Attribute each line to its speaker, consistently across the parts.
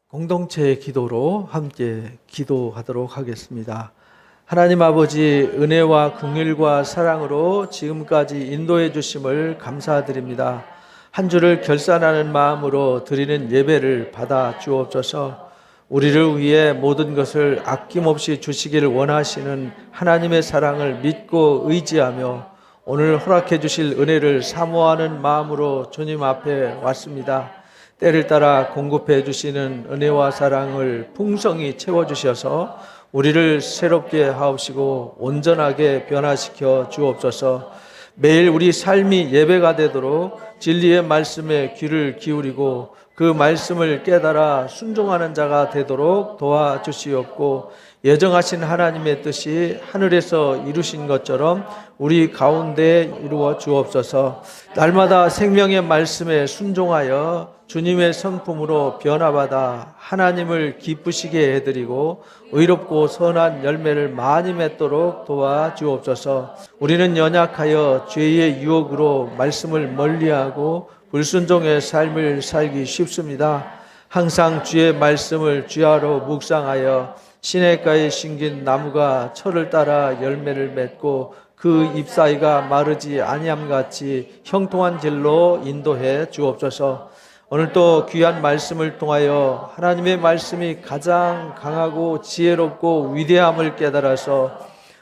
Speaker 1: 공동체의 기도로 함께 기도하도록 하겠습니다. 하나님 아버지, 은혜와 긍휼과 사랑으로 지금까지 인도해 주심을 감사드립니다. 한 주를 결산하는 마음으로 드리는 예배를 받아 주옵소서. 우리를 위해 모든 것을 아낌없이 주시기를 원하시는 하나님의 사랑을 믿고 의지하며 오늘 허락해 주실 은혜를 사모하는 마음으로 주님 앞에 왔습니다. 때를 따라 공급해 주시는 은혜와 사랑을 풍성히 채워주셔서 우리를 새롭게 하옵시고 온전하게 변화시켜 주옵소서. 매일 우리 삶이 예배가 되도록 진리의 말씀에 귀를 기울이고 그 말씀을 깨달아 순종하는 자가 되도록 도와주시옵고, 예정하신 하나님의 뜻이 하늘에서 이루신 것처럼 우리 가운데 이루어 주옵소서. 날마다 생명의 말씀에 순종하여 주님의 성품으로 변화받아 하나님을 기쁘시게 해드리고 의롭고 선한 열매를 많이 맺도록 도와주옵소서. 우리는 연약하여 죄의 유혹으로 말씀을 멀리하고 불순종의 삶을 살기 쉽습니다. 항상 주의 말씀을 주야로 묵상하여 시냇가에 심긴 나무가 철을 따라 열매를 맺고 그 잎사이가 마르지 아니함같이 형통한 길로 인도해 주옵소서. 오늘 또 귀한 말씀을 통하여 하나님의 말씀이 가장 강하고 지혜롭고 위대함을 깨달아서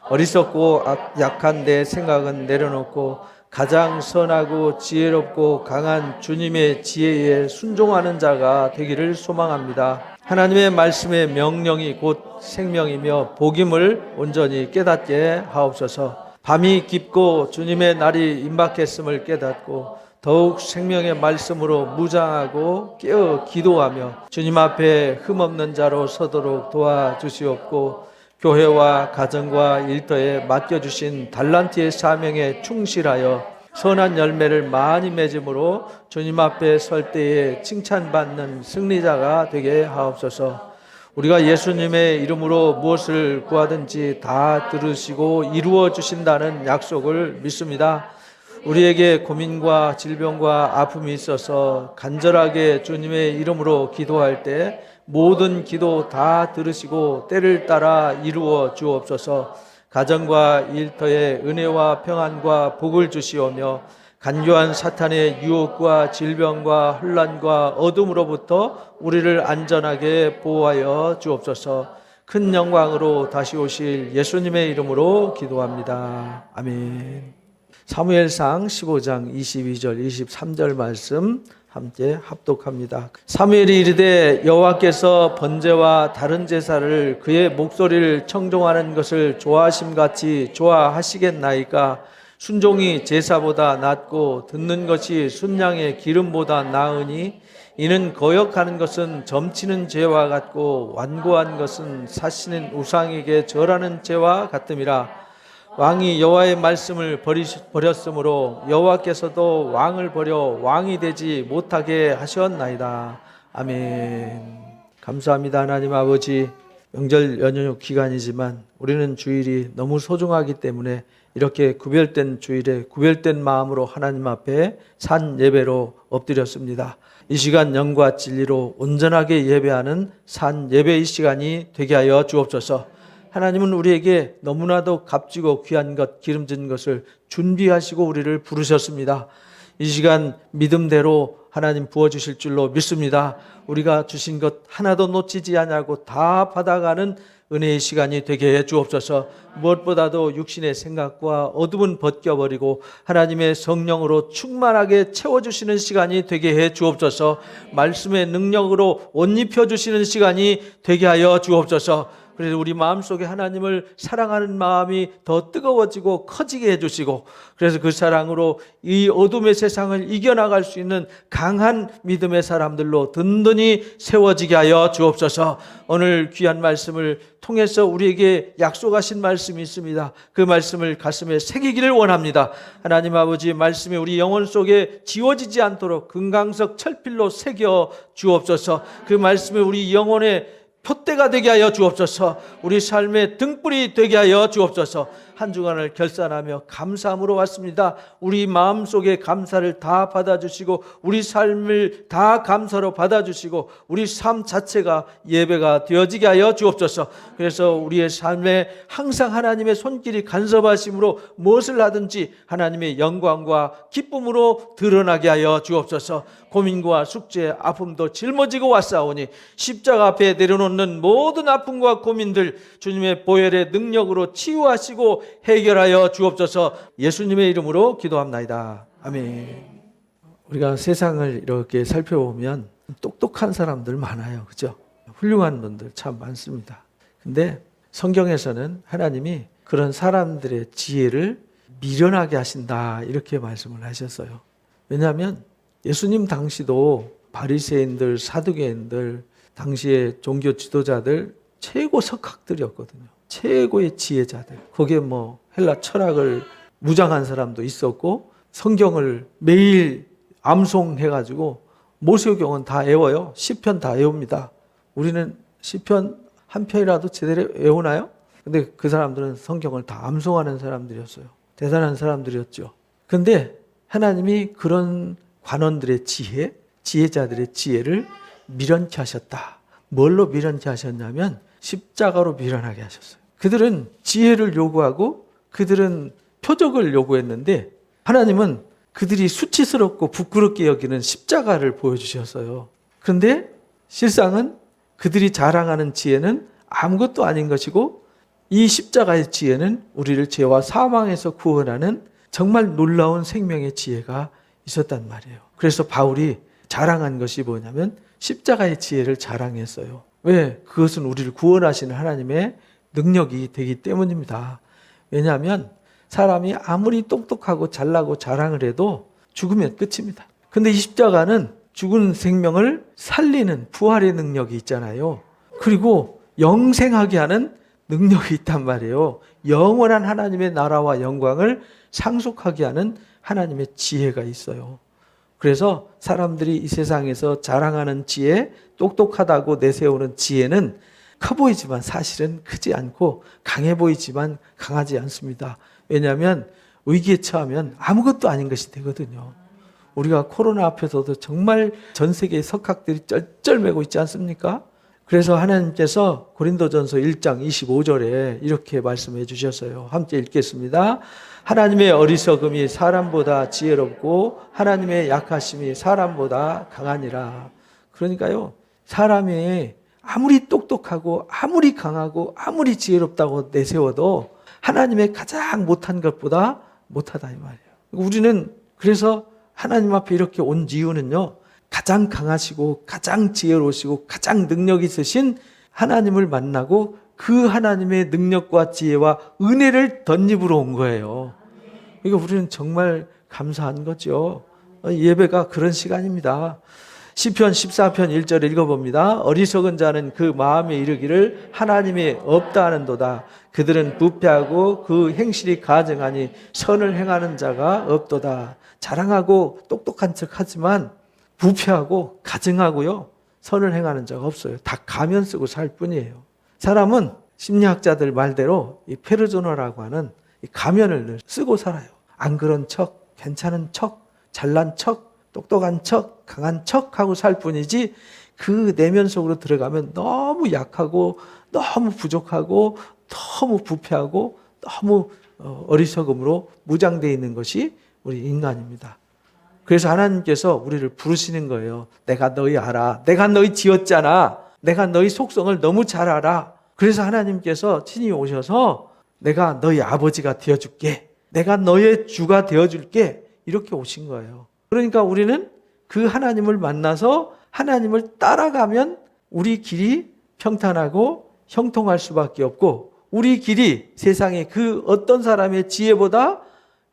Speaker 1: 어리석고 약한 내 생각은 내려놓고 가장 선하고 지혜롭고 강한 주님의 지혜에 순종하는 자가 되기를 소망합니다. 하나님의 말씀의 명령이 곧 생명이며 복임을 온전히 깨닫게 하옵소서. 밤이 깊고 주님의 날이 임박했음을 깨닫고 더욱 생명의 말씀으로 무장하고 깨어 기도하며 주님 앞에 흠없는 자로 서도록 도와주시옵고, 교회와 가정과 일터에 맡겨주신 달란트의 사명에 충실하여 선한 열매를 많이 맺음으로 주님 앞에 설 때에 칭찬받는 승리자가 되게 하옵소서. 우리가 예수님의 이름으로 무엇을 구하든지 다 들으시고 이루어 주신다는 약속을 믿습니다. 우리에게 고민과 질병과 아픔이 있어서 간절하게 주님의 이름으로 기도할 때 모든 기도 다 들으시고 때를 따라 이루어 주옵소서. 가정과 일터에 은혜와 평안과 복을 주시오며 간교한 사탄의 유혹과 질병과 혼란과 어둠으로부터 우리를 안전하게 보호하여 주옵소서. 큰 영광으로 다시 오실 예수님의 이름으로 기도합니다. 아멘. 사무엘상 15장 22절 23절 말씀 함께 합독합니다. 사무엘이 이르되 여호와께서 번제와 다른 제사를 그의 목소리를 청종하는 것을 좋아하심같이 좋아하시겠나이까? 순종이 제사보다 낫고 듣는 것이 순양의 기름보다 나으니 이는 거역하는 것은 점치는 죄와 같고 완고한 것은 사시는 우상에게 절하는 죄와 같음이라. 왕이 여호와의 말씀을 버렸으므로 여호와께서도 왕을 버려 왕이 되지 못하게 하셨나이다. 아멘. 감사합니다. 하나님 아버지, 명절 연휴 기간이지만 우리는 주일이 너무 소중하기 때문에 이렇게 구별된 주일에 구별된 마음으로 하나님 앞에 산 예배로 엎드렸습니다. 이 시간 영과 진리로 온전하게 예배하는 산 예배의 시간이 되게 하여 주옵소서. 하나님은 우리에게 너무나도 값지고 귀한 것, 기름진 것을 준비하시고 우리를 부르셨습니다. 이 시간 믿음대로 하나님 부어주실 줄로 믿습니다. 우리가 주신 것 하나도 놓치지 않냐고 다 받아가는 은혜의 시간이 되게 해 주옵소서. 무엇보다도 육신의 생각과 어둠은 벗겨버리고 하나님의 성령으로 충만하게 채워주시는 시간이 되게 해 주옵소서. 말씀의 능력으로 옷 입혀주시는 시간이 되게 하여 주옵소서. 그래서 우리 마음속에 하나님을 사랑하는 마음이 더 뜨거워지고 커지게 해주시고, 그래서 그 사랑으로 이 어둠의 세상을 이겨나갈 수 있는 강한 믿음의 사람들로 든든히 세워지게 하여 주옵소서. 오늘 귀한 말씀을 통해서 우리에게 약속하신 말씀이 있습니다. 그 말씀을 가슴에 새기기를 원합니다. 하나님 아버지, 말씀이 우리 영혼 속에 지워지지 않도록 금강석 철필로 새겨 주옵소서. 그 말씀이 우리 영혼에 표대가 되게 하여 주옵소서. 우리 삶의 등불이 되게 하여 주옵소서. 한 주간을 결산하며 감사함으로 왔습니다. 우리 마음속에 감사를 다 받아주시고 우리 삶을 다 감사로 받아주시고 우리 삶 자체가 예배가 되어지게 하여 주옵소서. 그래서 우리의 삶에 항상 하나님의 손길이 간섭하심으로 무엇을 하든지 하나님의 영광과 기쁨으로 드러나게 하여 주옵소서. 고민과 숙제, 아픔도 짊어지고 왔사오니 십자가 앞에 내려놓는 모든 아픔과 고민들 주님의 보혈의 능력으로 치유하시고 해결하여 주옵소서. 예수님의 이름으로 기도합나이다. 아멘. 우리가 세상을 이렇게 살펴보면 똑똑한 사람들 많아요. 그죠? 훌륭한 분들 참 많습니다. 근데 성경에서는 하나님이 그런 사람들의 지혜를 미련하게 하신다 이렇게 말씀을 하셨어요. 왜냐하면 예수님 당시도 바리새인들, 사두개인들, 당시의 종교 지도자들 최고 석학들이었거든요. 최고의 지혜자들. 거기에 뭐 헬라 철학을 무장한 사람도 있었고 성경을 매일 암송해가지고 모세오경은 다 외워요. 시편 다 외웁니다. 우리는 시편 한 편이라도 제대로 외우나요? 근데 그 사람들은 성경을 다 암송하는 사람들이었어요. 대단한 사람들이었죠. 근데 하나님이 그런 관원들의 지혜, 지혜자들의 지혜를 미련케 하셨다. 뭘로 미련케 하셨냐면 십자가로 미련하게 하셨어요. 그들은 지혜를 요구하고 그들은 표적을 요구했는데 하나님은 그들이 수치스럽고 부끄럽게 여기는 십자가를 보여주셨어요. 그런데 실상은 그들이 자랑하는 지혜는 아무것도 아닌 것이고 이 십자가의 지혜는 우리를 죄와 사망에서 구원하는 정말 놀라운 생명의 지혜가 있었단 말이에요. 그래서 바울이 자랑한 것이 뭐냐면 십자가의 지혜를 자랑했어요. 왜? 그것은 우리를 구원하시는 하나님의 능력이 되기 때문입니다. 왜냐하면 사람이 아무리 똑똑하고 잘나고 자랑을 해도 죽으면 끝입니다. 근데 이 십자가는 죽은 생명을 살리는 부활의 능력이 있잖아요. 그리고 영생하게 하는 능력이 있단 말이에요. 영원한 하나님의 나라와 영광을 상속하게 하는 하나님의 지혜가 있어요. 그래서 사람들이 이 세상에서 자랑하는 지혜, 똑똑하다고 내세우는 지혜는 커 보이지만 사실은 크지 않고 강해 보이지만 강하지 않습니다. 왜냐하면 위기에 처하면 아무것도 아닌 것이 되거든요. 우리가 코로나 앞에서도 정말 전 세계의 석학들이 쩔쩔매고 있지 않습니까? 그래서 하나님께서 고린도전서 1장 25절에 이렇게 말씀해 주셨어요. 함께 읽겠습니다. 하나님의 어리석음이 사람보다 지혜롭고 하나님의 약하심이 사람보다 강하니라. 그러니까요, 사람이 아무리 똑똑하고 아무리 강하고 아무리 지혜롭다고 내세워도 하나님의 가장 못한 것보다 못하다 이 말이에요. 우리는 그래서 하나님 앞에 이렇게 온 이유는요, 가장 강하시고 가장 지혜로우시고 가장 능력 있으신 하나님을 만나고 그 하나님의 능력과 지혜와 은혜를 덧입으러 온 거예요. 그러니까 우리는 정말 감사한 거죠. 예배가 그런 시간입니다. 시편 14편 1절 읽어봅니다. 어리석은 자는 그 마음에 이르기를 하나님이 없다 하는도다. 그들은 부패하고 그 행실이 가증하니 선을 행하는 자가 없도다. 자랑하고 똑똑한 척 하지만 부패하고 가증하고요, 선을 행하는 자가 없어요. 다 가면 쓰고 살 뿐이에요. 사람은 심리학자들 말대로 이 페르소나라고 하는 이 가면을 쓰고 살아요. 안 그런 척, 괜찮은 척, 잘난 척, 똑똑한 척, 강한 척 하고 살 뿐이지 그 내면 속으로 들어가면 너무 약하고 너무 부족하고 너무 부패하고 너무 어리석음으로 무장되어 있는 것이 우리 인간입니다. 그래서 하나님께서 우리를 부르시는 거예요. 내가 너희 알아. 내가 너희 지었잖아. 내가 너희 속성을 너무 잘 알아. 그래서 하나님께서 친히 오셔서 내가 너희 아버지가 되어줄게. 내가 너의 주가 되어줄게. 이렇게 오신 거예요. 그러니까 우리는 그 하나님을 만나서 하나님을 따라가면 우리 길이 평탄하고 형통할 수밖에 없고 우리 길이 세상의 그 어떤 사람의 지혜보다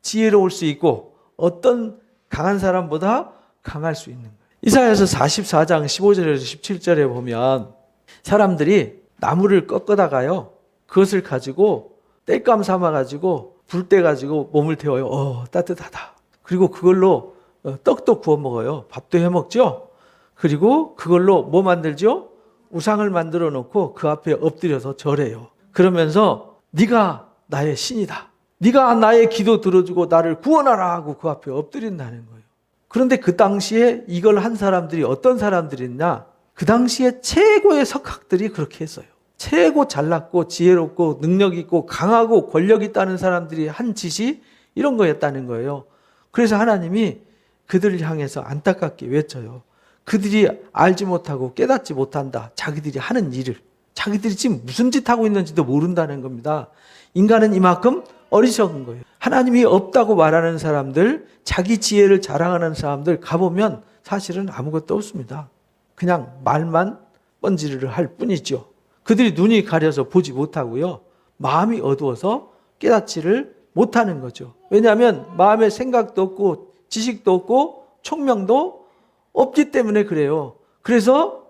Speaker 1: 지혜로울 수 있고 어떤 강한 사람보다 강할 수 있는 거예요. 이사야서 44장 15절에서 17절에 보면 사람들이 나무를 꺾어다가요, 그것을 가지고 땔감 삼아가지고 불 떼가지고 몸을 데워요. 따뜻하다. 그리고 그걸로 떡도 구워 먹어요. 밥도 해 먹죠. 그리고 그걸로 뭐 만들죠? 우상을 만들어 놓고 그 앞에 엎드려서 절해요. 그러면서 네가 나의 신이다. 네가 나의 기도 들어주고 나를 구원하라 하고 그 앞에 엎드린다는 거예요. 그런데 그 당시에 이걸 한 사람들이 어떤 사람들이냐? 그 당시에 최고의 석학들이 그렇게 했어요. 최고 잘났고 지혜롭고 능력 있고 강하고 권력 있다는 사람들이 한 짓이 이런 거였다는 거예요. 그래서 하나님이 그들을 향해서 안타깝게 외쳐요. 그들이 알지 못하고 깨닫지 못한다. 자기들이 하는 일을. 자기들이 지금 무슨 짓 하고 있는지도 모른다는 겁니다. 인간은 이만큼 어리석은 거예요. 하나님이 없다고 말하는 사람들, 자기 지혜를 자랑하는 사람들 가보면 사실은 아무것도 없습니다. 그냥 말만 뻔지르르 할 뿐이죠. 그들이 눈이 가려서 보지 못하고요. 마음이 어두워서 깨닫지를 못하는 거죠. 왜냐하면 마음에 생각도 없고 지식도 없고 총명도 없기 때문에 그래요. 그래서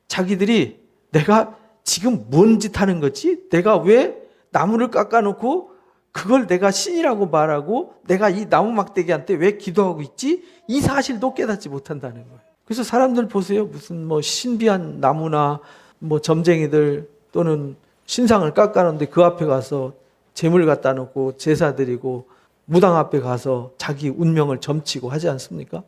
Speaker 1: 자기들이 내가 지금 뭔 짓 하는 거지? 내가 왜 나무를 깎아놓고 그걸 내가 신이라고 말하고 내가 이 나무 막대기한테 왜 기도하고 있지? 이 사실도 깨닫지 못한다는 거예요. 그래서 사람들 보세요. 무슨 뭐 신비한 나무나 뭐 점쟁이들 또는 신상을 깎아놓는데 그 앞에 가서 재물 갖다 놓고 제사 드리고 무당 앞에 가서 자기 운명을 점치고 하지 않습니까?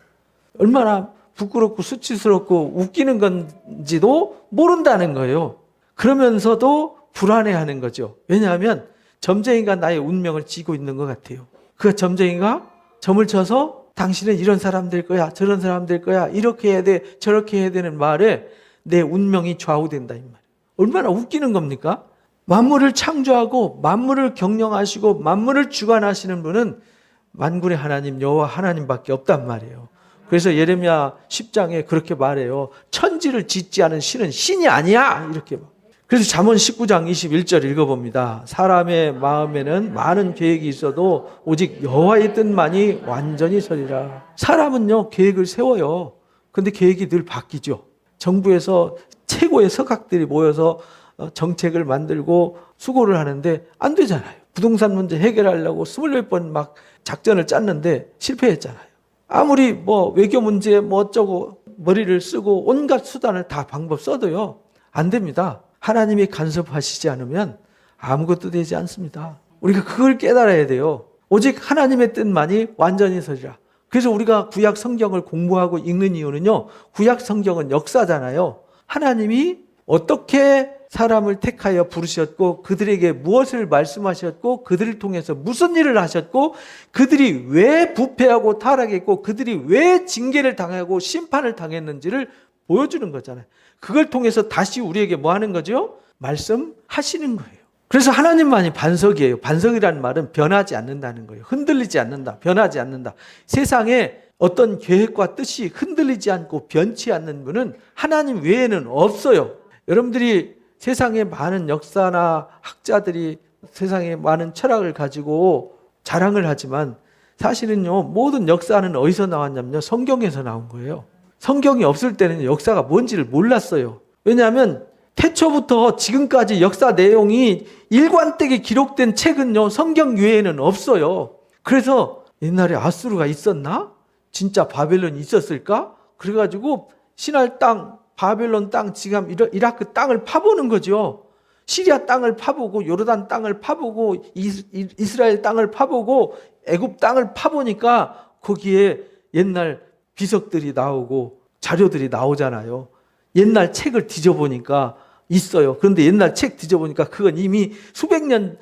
Speaker 1: 얼마나 부끄럽고 수치스럽고 웃기는 건지도 모른다는 거예요. 그러면서도 불안해하는 거죠. 왜냐하면 점쟁이가 나의 운명을 쥐고 있는 것 같아요. 그 점쟁이가 점을 쳐서 당신은 이런 사람 될 거야, 저런 사람 될 거야, 이렇게 해야 돼, 저렇게 해야 되는 말에 내 운명이 좌우된다 이 말이에요. 얼마나 웃기는 겁니까? 만물을 창조하고 만물을 경영하시고 만물을 주관하시는 분은 만군의 하나님 여호와 하나님밖에 없단 말이에요. 그래서 예레미야 10장에 그렇게 말해요. 천지를 짓지 않은 신은 신이 아니야 이렇게. 그래서 잠언 19장 21절 읽어봅니다. 사람의 마음에는 많은 계획이 있어도 오직 여호와의 뜻만이 완전히 서리라. 사람은요 계획을 세워요. 근데 계획이 늘 바뀌죠. 정부에서 최고의 석학들이 모여서 정책을 만들고 수고를 하는데 안 되잖아요. 부동산 문제 해결하려고 24번 막 작전을 짰는데 실패했잖아요. 아무리 뭐 외교 문제 뭐 어쩌고 머리를 쓰고 온갖 수단을 다 방법 써도요 안 됩니다. 하나님이 간섭하시지 않으면 아무것도 되지 않습니다. 우리가 그걸 깨달아야 돼요. 오직 하나님의 뜻만이 완전히 서리라. 그래서 우리가 구약 성경을 공부하고 읽는 이유는요. 구약 성경은 역사잖아요. 하나님이 어떻게 사람을 택하여 부르셨고 그들에게 무엇을 말씀하셨고 그들을 통해서 무슨 일을 하셨고 그들이 왜 부패하고 타락했고 그들이 왜 징계를 당하고 심판을 당했는지를 보여주는 거잖아요. 그걸 통해서 다시 우리에게 뭐 하는 거죠? 말씀하시는 거예요. 그래서 하나님만이 반석이에요. 반석이라는 말은 변하지 않는다는 거예요. 흔들리지 않는다. 변하지 않는다. 세상에 어떤 계획과 뜻이 흔들리지 않고 변치 않는 분은 하나님 외에는 없어요. 여러분들이 세상에 많은 역사나 학자들이 세상에 많은 철학을 가지고 자랑을 하지만 사실은요 모든 역사는 어디서 나왔냐면요 성경에서 나온 거예요. 성경이 없을 때는 역사가 뭔지를 몰랐어요. 왜냐하면 태초부터 지금까지 역사 내용이 일관되게 기록된 책은요 성경 외에는 없어요. 그래서 옛날에 아수르가 있었나? 진짜 바벨론이 있었을까? 그래가지고 신할 땅 바벨론 땅 지금 이라크 땅을 파보는 거죠. 시리아 땅을 파보고 요르단 땅을 파보고 이스라엘 땅을 파보고 애굽 땅을 파보니까 거기에 옛날 비석들이 나오고 자료들이 나오잖아요. 옛날 책을 뒤져보니까 있어요. 그런데 옛날 책 뒤져보니까 그건 이미 수백 년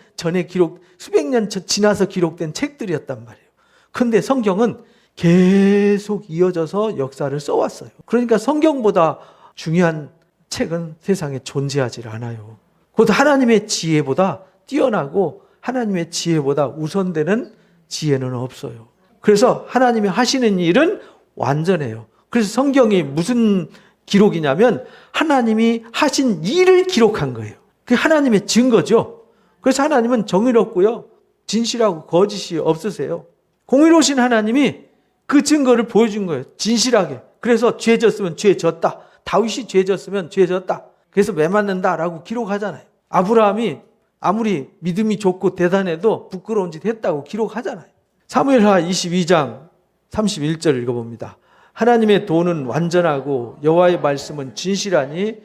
Speaker 1: 지나서 기록된 책들이었단 말이에요. 그런데 성경은 계속 이어져서 역사를 써왔어요. 그러니까 성경보다 중요한 책은 세상에 존재하지 않아요. 곧 하나님의 지혜보다 뛰어나고 하나님의 지혜보다 우선되는 지혜는 없어요. 그래서 하나님이 하시는 일은 완전해요. 그래서 성경이 무슨 기록이냐면 하나님이 하신 일을 기록한 거예요. 그게 하나님의 증거죠. 그래서 하나님은 정의롭고요. 진실하고 거짓이 없으세요. 공의로우신 하나님이 그 증거를 보여준 거예요. 진실하게. 그래서 죄 졌으면 죄 졌다. 다윗이 죄 졌으면 죄 졌다. 그래서 매 맞는다라고 기록하잖아요. 아브라함이 아무리 믿음이 좋고 대단해도 부끄러운 짓 했다고 기록하잖아요. 사무엘하 22장 31절 읽어봅니다. 하나님의 도는 완전하고 여호와의 말씀은 진실하니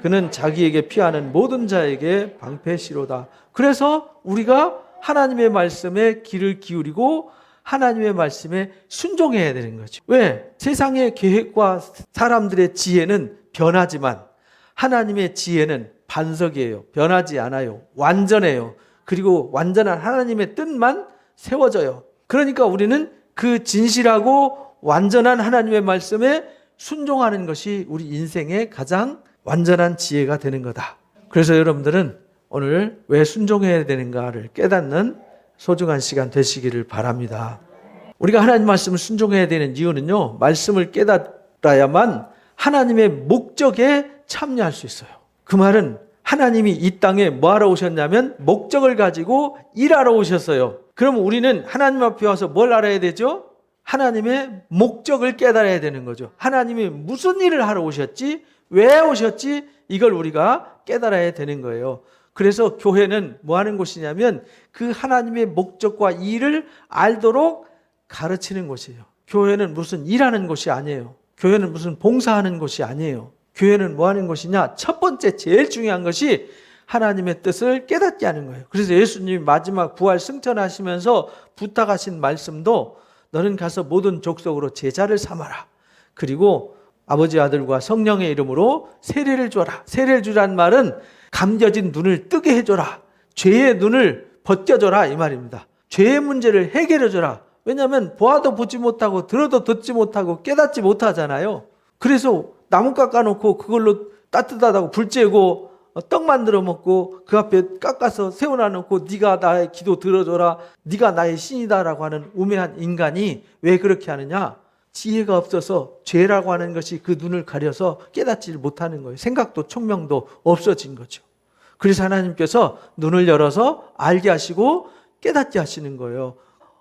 Speaker 1: 그는 자기에게 피하는 모든 자에게 방패시로다. 그래서 우리가 하나님의 말씀에 귀를 기울이고 하나님의 말씀에 순종해야 되는 거죠. 왜? 세상의 계획과 사람들의 지혜는 변하지만 하나님의 지혜는 반석이에요. 변하지 않아요. 완전해요. 그리고 완전한 하나님의 뜻만 세워져요. 그러니까 우리는 그 진실하고 완전한 하나님의 말씀에 순종하는 것이 우리 인생의 가장 완전한 지혜가 되는 거다. 그래서 여러분들은 오늘 왜 순종해야 되는가를 깨닫는 소중한 시간 되시기를 바랍니다. 우리가 하나님 말씀을 순종해야 되는 이유는요, 말씀을 깨달아야만 하나님의 목적에 참여할 수 있어요. 그 말은 하나님이 이 땅에 뭐하러 오셨냐면 목적을 가지고 일하러 오셨어요. 그럼 우리는 하나님 앞에 와서 뭘 알아야 되죠? 하나님의 목적을 깨달아야 되는 거죠. 하나님이 무슨 일을 하러 오셨지? 왜 오셨지? 이걸 우리가 깨달아야 되는 거예요. 그래서 교회는 뭐 하는 곳이냐면 그 하나님의 목적과 일을 알도록 가르치는 곳이에요. 교회는 무슨 일하는 곳이 아니에요. 교회는 무슨 봉사하는 곳이 아니에요. 교회는 뭐 하는 곳이냐? 첫 번째 제일 중요한 것이 하나님의 뜻을 깨닫게 하는 거예요. 그래서 예수님이 마지막 부활 승천하시면서 부탁하신 말씀도 너는 가서 모든 족속으로 제자를 삼아라. 그리고 아버지 아들과 성령의 이름으로 세례를 줘라. 세례를 주란 말은 감겨진 눈을 뜨게 해줘라. 죄의 눈을 벗겨줘라 이 말입니다. 죄의 문제를 해결해줘라. 왜냐하면 보아도 보지 못하고 들어도 듣지 못하고 깨닫지 못하잖아요. 그래서 나무 깎아놓고 그걸로 따뜻하다고 불 쬐고 떡 만들어 먹고 그 앞에 깎아서 세워놔놓고 네가 나의 기도 들어줘라, 네가 나의 신이다라고 하는 우매한 인간이 왜 그렇게 하느냐? 지혜가 없어서 죄라고 하는 것이 그 눈을 가려서 깨닫지를 못하는 거예요. 생각도 총명도 없어진 거죠. 그래서 하나님께서 눈을 열어서 알게 하시고 깨닫게 하시는 거예요.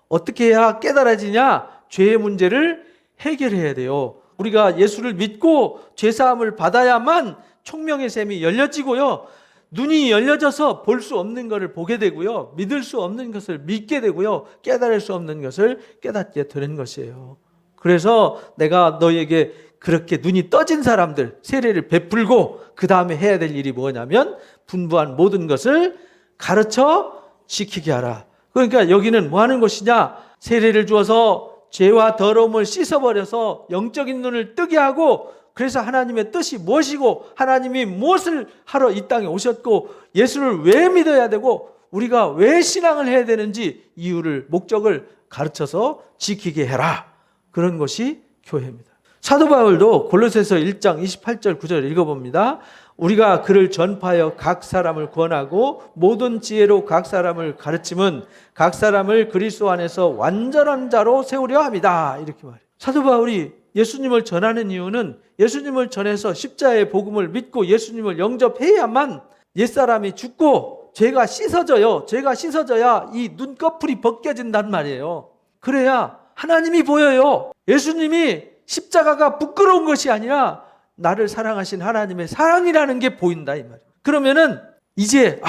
Speaker 1: 어떻게 해야 깨달아지냐? 죄의 문제를 해결해야 돼요. 우리가 예수를 믿고 죄사함을 받아야만 총명의 샘이 열려지고요. 눈이 열려져서 볼 수 없는 것을 보게 되고요. 믿을 수 없는 것을 믿게 되고요. 깨달을 수 없는 것을 깨닫게 되는 것이에요. 그래서 내가 너에게 그렇게 눈이 떠진 사람들 세례를 베풀고 그 다음에 해야 될 일이 뭐냐면 분부한 모든 것을 가르쳐 지키게 하라. 그러니까 여기는 뭐 하는 것이냐? 세례를 주어서 죄와 더러움을 씻어버려서 영적인 눈을 뜨게 하고 그래서 하나님의 뜻이 무엇이고 하나님이 무엇을 하러 이 땅에 오셨고 예수를 왜 믿어야 되고 우리가 왜 신앙을 해야 되는지 이유를 목적을 가르쳐서 지키게 해라. 그런 것이 교회입니다. 사도 바울도 골로새서 1장 28절 9절 읽어봅니다. 우리가 그를 전파하여 각 사람을 권하고 모든 지혜로 각 사람을 가르침은 각 사람을 그리스도 안에서 완전한 자로 세우려 합니다. 이렇게 말해요. 사도 바울이 예수님을 전하는 이유는 예수님을 전해서 십자가의 복음을 믿고 예수님을 영접해야만 옛사람이 죽고 죄가 씻어져요. 죄가 씻어져야 이 눈꺼풀이 벗겨진단 말이에요. 그래야 하나님이 보여요. 예수님이 십자가가 부끄러운 것이 아니라 나를 사랑하신 하나님의 사랑이라는 게 보인다 이 말이에요. 그러면은 이제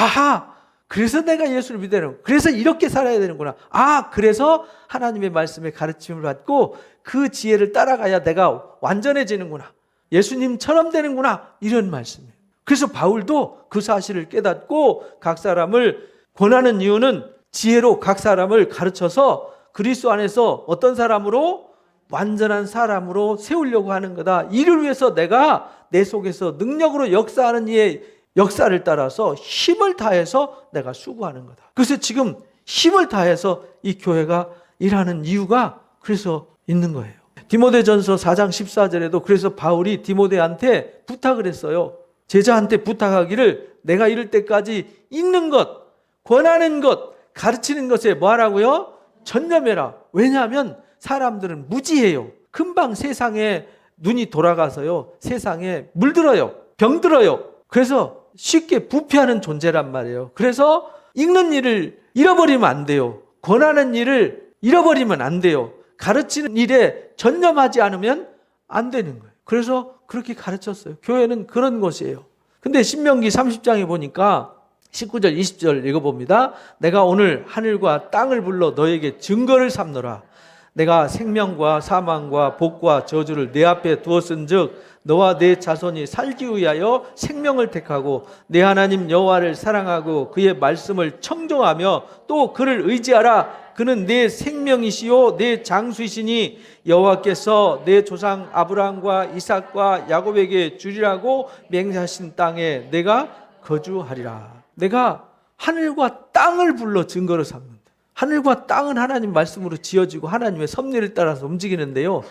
Speaker 1: 그래서 내가 예수를 믿어야 되는, 그래서 이렇게 살아야 되는구나. 그래서 하나님의 말씀에 가르침을 받고 그 지혜를 따라가야 내가 완전해지는구나. 예수님처럼 되는구나. 이런 말씀이에요. 그래서 바울도 그 사실을 깨닫고 각 사람을 권하는 이유는 지혜로 각 사람을 가르쳐서 그리스도 안에서 어떤 사람으로? 완전한 사람으로 세우려고 하는 거다. 이를 위해서 내가 내 속에서 능력으로 역사하는 이의 역사를 따라서 힘을 다해서 내가 수고하는 거다. 그래서 지금 힘을 다해서 이 교회가 일하는 이유가 그래서 있는 거예요. 디모데전서 4장 14절에도 그래서 바울이 디모데한테 부탁을 했어요. 제자한테 부탁하기를 내가 이럴 때까지 읽는 것, 권하는 것, 가르치는 것에 뭐 하라고요? 전념해라. 왜냐하면 사람들은 무지해요. 금방 세상에 눈이 돌아가서요. 세상에 물들어요. 병들어요. 그래서 쉽게 부패하는 존재란 말이에요. 그래서 읽는 일을 잃어버리면 안 돼요. 권하는 일을 잃어버리면 안 돼요. 가르치는 일에 전념하지 않으면 안 되는 거예요. 그래서 그렇게 가르쳤어요. 교회는 그런 곳이에요. 근데 신명기 30장에 보니까 19절 20절 읽어봅니다. 내가 오늘 하늘과 땅을 불러 너에게 증거를 삼노라. 내가 생명과 사망과 복과 저주를 내 앞에 두었은즉 너와 내 자손이 살기 위하여 생명을 택하고 내 하나님 여호와를 사랑하고 그의 말씀을 청종하며 또 그를 의지하라. 그는 내 생명이시요 내 장수이시니 여호와께서 내 조상 아브라함과 이삭과 야곱에게 주리라고 맹세하신 땅에 내가 거주하리라. 내가 하늘과 땅을 불러 증거로 삼는다. 하늘과 땅은 하나님 말씀으로 지어지고 하나님의 섭리를 따라서 움직이는데요,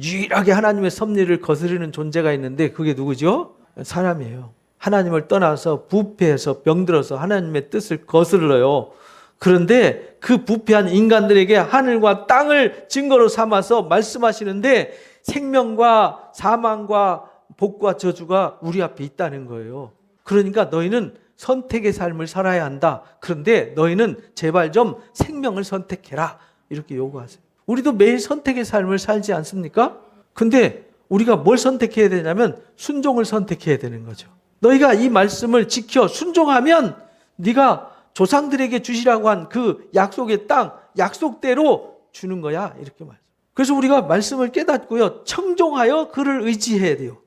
Speaker 1: 유일하게 하나님의 섭리를 거스르는 존재가 있는데 그게 누구죠? 사람이에요. 하나님을 떠나서 부패해서 병들어서 하나님의 뜻을 거스르요. 그런데 그 부패한 인간들에게 하늘과 땅을 증거로 삼아서 말씀하시는데 생명과 사망과 복과 저주가 우리 앞에 있다는 거예요. 그러니까 너희는 선택의 삶을 살아야 한다. 그런데 너희는 제발 좀 생명을 선택해라. 이렇게 요구하세요. 우리도 매일 선택의 삶을 살지 않습니까? 근데 우리가 뭘 선택해야 되냐면 순종을 선택해야 되는 거죠. 너희가 이 말씀을 지켜 순종하면 네가 조상들에게 주시라고 한 그 약속의 땅, 약속대로 주는 거야. 이렇게 말해요. 그래서 우리가 말씀을 깨닫고요, 청종하여 그를 의지해야 돼요.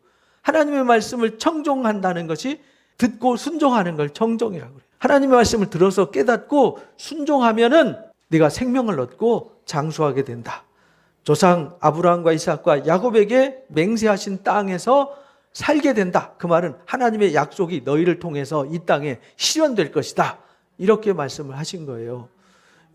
Speaker 1: 하나님의 말씀을 청종한다는 것이 듣고 순종하는 걸 청종이라고 그래요. 하나님의 말씀을 들어서 깨닫고 순종하면은 네가 생명을 얻고 장수하게 된다. 조상 아브라함과 이삭과 야곱에게 맹세하신 땅에서 살게 된다. 그 말은 하나님의 약속이 너희를 통해서 이 땅에 실현될 것이다. 이렇게 말씀을 하신 거예요.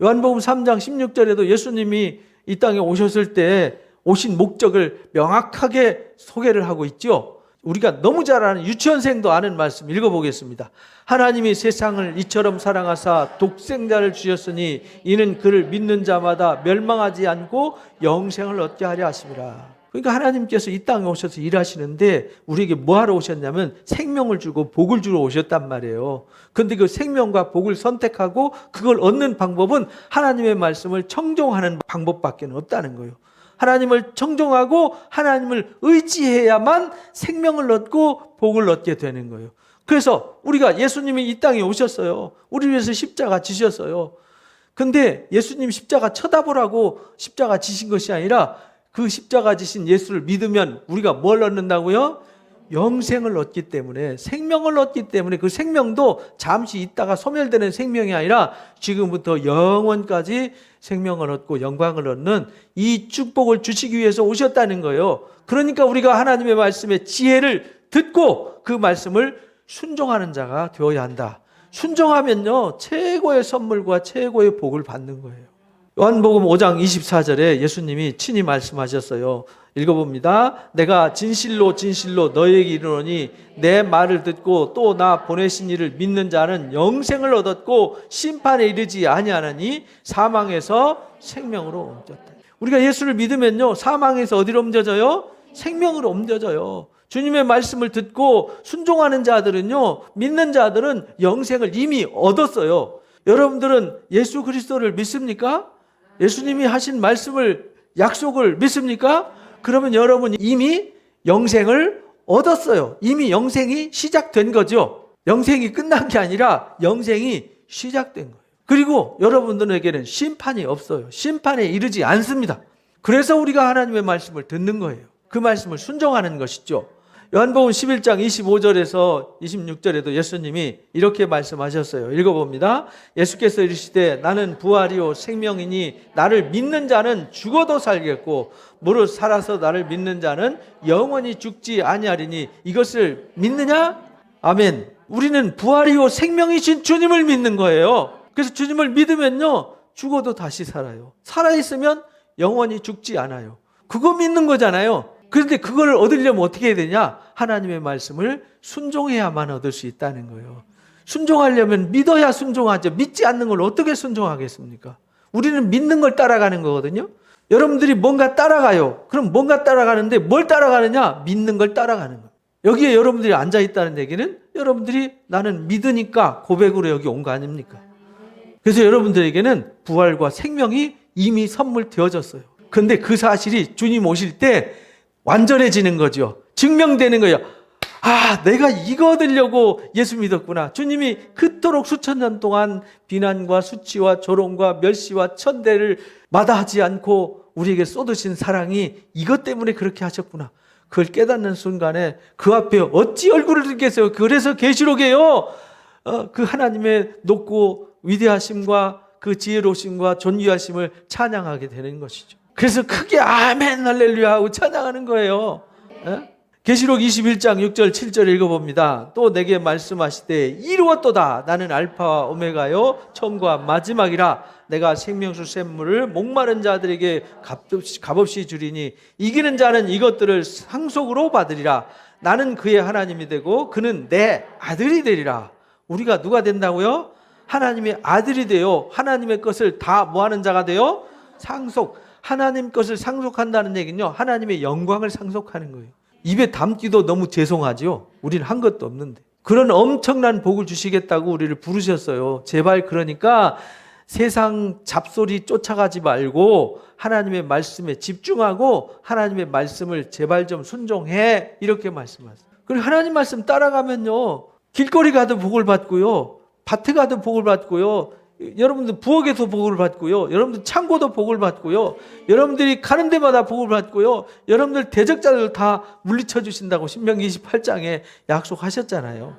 Speaker 1: 요한복음 3장 16절에도 예수님이 이 땅에 오셨을 때 오신 목적을 명확하게 소개를 하고 있죠. 우리가 너무 잘 아는 유치원생도 아는 말씀 읽어보겠습니다. 하나님이 세상을 이처럼 사랑하사 독생자를 주셨으니 이는 그를 믿는 자마다 멸망하지 않고 영생을 얻게 하려 하심이라. 그러니까 하나님께서 이 땅에 오셔서 일하시는데 우리에게 뭐하러 오셨냐면 생명을 주고 복을 주러 오셨단 말이에요. 그런데 그 생명과 복을 선택하고 그걸 얻는 방법은 하나님의 말씀을 청종하는 방법밖에 없다는 거예요. 하나님을 청종하고 하나님을 의지해야만 생명을 얻고 복을 얻게 되는 거예요. 그래서 우리가 예수님이 이 땅에 오셨어요. 우리 위해서 십자가 지셨어요. 근데 예수님 십자가 쳐다보라고 십자가 지신 것이 아니라 그 십자가 지신 예수를 믿으면 우리가 뭘 얻는다고요? 영생을 얻기 때문에, 생명을 얻기 때문에 그 생명도 잠시 있다가 소멸되는 생명이 아니라 지금부터 영원까지 생명을 얻고 영광을 얻는 이 축복을 주시기 위해서 오셨다는 거예요. 그러니까 우리가 하나님의 말씀의 지혜를 듣고 그 말씀을 순종하는 자가 되어야 한다. 순종하면요, 최고의 선물과 최고의 복을 받는 거예요. 요한복음 5장 24절에 예수님이 친히 말씀하셨어요. 읽어봅니다. 내가 진실로 진실로 너희에게 이르노니 내 말을 듣고 또 나 보내신 이를 믿는 자는 영생을 얻었고 심판에 이르지 아니하나니 사망에서 생명으로 옮겼다. 우리가 예수를 믿으면요, 사망에서 어디로 옮겨져요? 생명으로 옮겨져요. 주님의 말씀을 듣고 순종하는 자들은요, 믿는 자들은 영생을 이미 얻었어요. 여러분들은 예수 그리스도를 믿습니까? 예수님이 하신 말씀을, 약속을 믿습니까? 그러면 여러분이 이미 영생을 얻었어요. 이미 영생이 시작된 거죠. 영생이 끝난 게 아니라 영생이 시작된 거예요. 그리고 여러분들에게는 심판이 없어요. 심판에 이르지 않습니다. 그래서 우리가 하나님의 말씀을 듣는 거예요. 그 말씀을 순종하는 것이죠. 요한복음 11장 25절에서 26절에도 예수님이 이렇게 말씀하셨어요. 읽어봅니다. 예수께서 이르시되 나는 부활이요 생명이니 나를 믿는 자는 죽어도 살겠고 무릇 살아서 나를 믿는 자는 영원히 죽지 아니하리니 이것을 믿느냐? 아멘. 우리는 부활이요 생명이신 주님을 믿는 거예요. 그래서 주님을 믿으면요, 죽어도 다시 살아요. 살아있으면 영원히 죽지 않아요. 그거 믿는 거잖아요. 그런데 그걸 얻으려면 어떻게 해야 되냐? 하나님의 말씀을 순종해야만 얻을 수 있다는 거예요. 순종하려면 믿어야 순종하죠. 믿지 않는 걸 어떻게 순종하겠습니까? 우리는 믿는 걸 따라가는 거거든요. 여러분들이 뭔가 따라가요. 그럼 뭔가 따라가는데 뭘 따라가느냐? 믿는 걸 따라가는 거예요. 여기에 여러분들이 앉아있다는 얘기는 여러분들이 나는 믿으니까 고백으로 여기 온 거 아닙니까? 그래서 여러분들에게는 부활과 생명이 이미 선물되어졌어요. 그런데 그 사실이 주님 오실 때 완전해지는 거죠. 증명되는 거예요. 아, 내가 이거 얻으려고 예수 믿었구나. 주님이 그토록 수천 년 동안 비난과 수치와 조롱과 멸시와 천대를 마다하지 않고 우리에게 쏟으신 사랑이 이것 때문에 그렇게 하셨구나. 그걸 깨닫는 순간에 그 앞에 어찌 얼굴을 들겠어요. 그래서 계시록에요, 그 하나님의 높고 위대하심과 그 지혜로우심과 존귀하심을 찬양하게 되는 것이죠. 그래서 크게 아멘 할렐루야 하고 찬양하는 거예요. 계시록 21장 6절 7절 읽어봅니다. 또 내게 말씀하시되 이루었도다. 나는 알파와 오메가요 처음과 마지막이라. 내가 생명수 샘물을 목마른 자들에게 값없이 주리니 이기는 자는 이것들을 상속으로 받으리라. 나는 그의 하나님이 되고 그는 내 아들이 되리라. 우리가 누가 된다고요? 하나님의 아들이 되어 하나님의 것을 다 뭐하는 자가 되어 상속. 하나님 것을 상속한다는 얘기는요, 하나님의 영광을 상속하는 거예요. 입에 담기도 너무 죄송하죠. 우리는 한 것도 없는데. 그런 엄청난 복을 주시겠다고 우리를 부르셨어요. 제발 그러니까 세상 잡소리 쫓아가지 말고 하나님의 말씀에 집중하고 하나님의 말씀을 제발 좀 순종해, 이렇게 말씀하세요. 그리고 하나님 말씀 따라가면요, 길거리 가도 복을 받고요, 밭에 가도 복을 받고요, 여러분들 부엌에서 복을 받고요, 여러분들 창고도 복을 받고요, 여러분들이 가는 데마다 복을 받고요, 여러분들 대적자들 다 물리쳐 주신다고 신명기 28장에 약속하셨잖아요.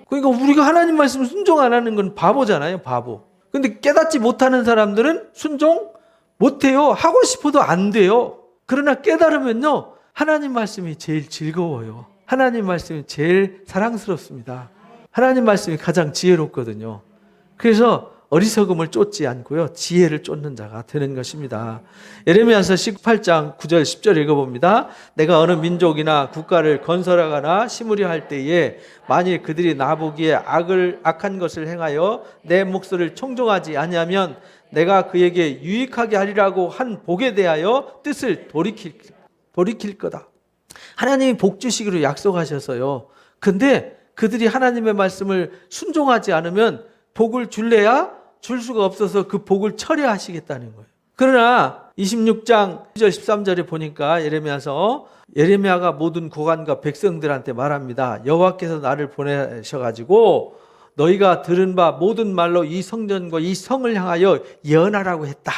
Speaker 1: 그러니까 우리가 하나님 말씀 순종 안 하는 건 바보잖아요, 바보. 근데 깨닫지 못하는 사람들은 순종 못해요. 하고 싶어도 안 돼요. 그러나 깨달으면요, 하나님 말씀이 제일 즐거워요. 하나님 말씀이 제일 사랑스럽습니다. 하나님 말씀이 가장 지혜롭거든요. 그래서 어리석음을 쫓지 않고요, 지혜를 쫓는 자가 되는 것입니다. 예레미야서 18장 9절 10절 읽어봅니다. 내가 어느 민족이나 국가를 건설하거나 심으려 할 때에 만일 그들이 나보기에 악한 것을 행하여 내 목소리를 청종하지 아니하면 내가 그에게 유익하게 하리라고 한 복에 대하여 뜻을 돌이킬 거다. 하나님이 복 주시기로 약속하셔서요. 근데 그들이 하나님의 말씀을 순종하지 않으면 복을 줄래야 줄 수가 없어서 그 복을 철회하시겠다는 거예요. 그러나 26장 1절 13절에 보니까 예레미야가 모든 고관과 백성들한테 말합니다. 여호와께서 나를 보내셔가지고 너희가 들은 바 모든 말로 이 성전과 이 성을 향하여 예언하라고 했다.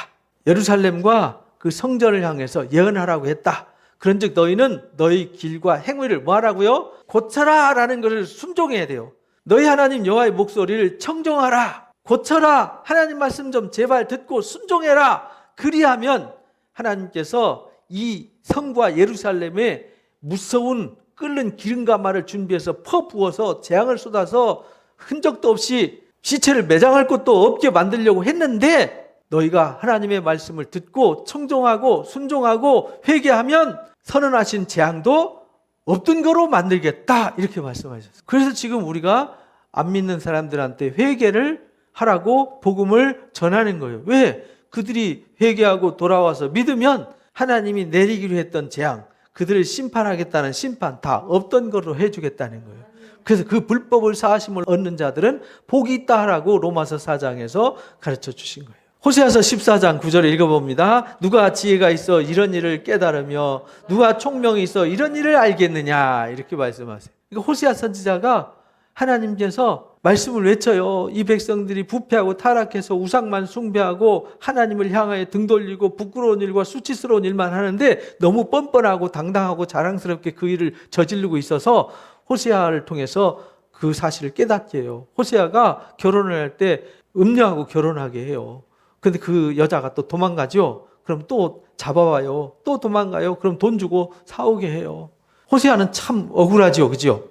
Speaker 1: 예루살렘과 그 성전을 향해서 예언하라고 했다. 그런즉 너희는 너희 길과 행위를 뭐하라고요? 고쳐라 라는 것을 순종해야 돼요. 너희 하나님 여호와의 목소리를 청종하라. 고쳐라. 하나님 말씀 좀 제발 듣고 순종해라. 그리하면 하나님께서 이 성과 예루살렘에 무서운 끓는 기름가마를 준비해서 퍼부어서 재앙을 쏟아서 흔적도 없이 시체를 매장할 곳도 없게 만들려고 했는데 너희가 하나님의 말씀을 듣고 청종하고 순종하고 회개하면 선언하신 재앙도 없던 거로 만들겠다, 이렇게 말씀하셨어요. 그래서 지금 우리가 안 믿는 사람들한테 회개를 하라고 복음을 전하는 거예요. 왜? 그들이 회개하고 돌아와서 믿으면 하나님이 내리기로 했던 재앙, 그들을 심판하겠다는 심판 다 없던 거로 해주겠다는 거예요. 그래서 그 불법을 사하심을 얻는 자들은 복이 있다 하라고 로마서 4장에서 가르쳐 주신 거예요. 호세아서 14장 9절을 읽어봅니다. 누가 지혜가 있어 이런 일을 깨달으며 누가 총명이 있어 이런 일을 알겠느냐, 이렇게 말씀하세요. 그러니까 호세아 선지자가 하나님께서 말씀을 외쳐요. 이 백성들이 부패하고 타락해서 우상만 숭배하고 하나님을 향하여 등 돌리고 부끄러운 일과 수치스러운 일만 하는데 너무 뻔뻔하고 당당하고 자랑스럽게 그 일을 저지르고 있어서 호세아를 통해서 그 사실을 깨닫게 해요. 호세아가 결혼을 할 때 음녀하고 결혼하게 해요. 근데 그 여자가 또 도망가죠. 그럼 또 잡아와요. 또 도망가요. 그럼 돈 주고 사오게 해요. 호세아는 참 억울하죠, 그죠?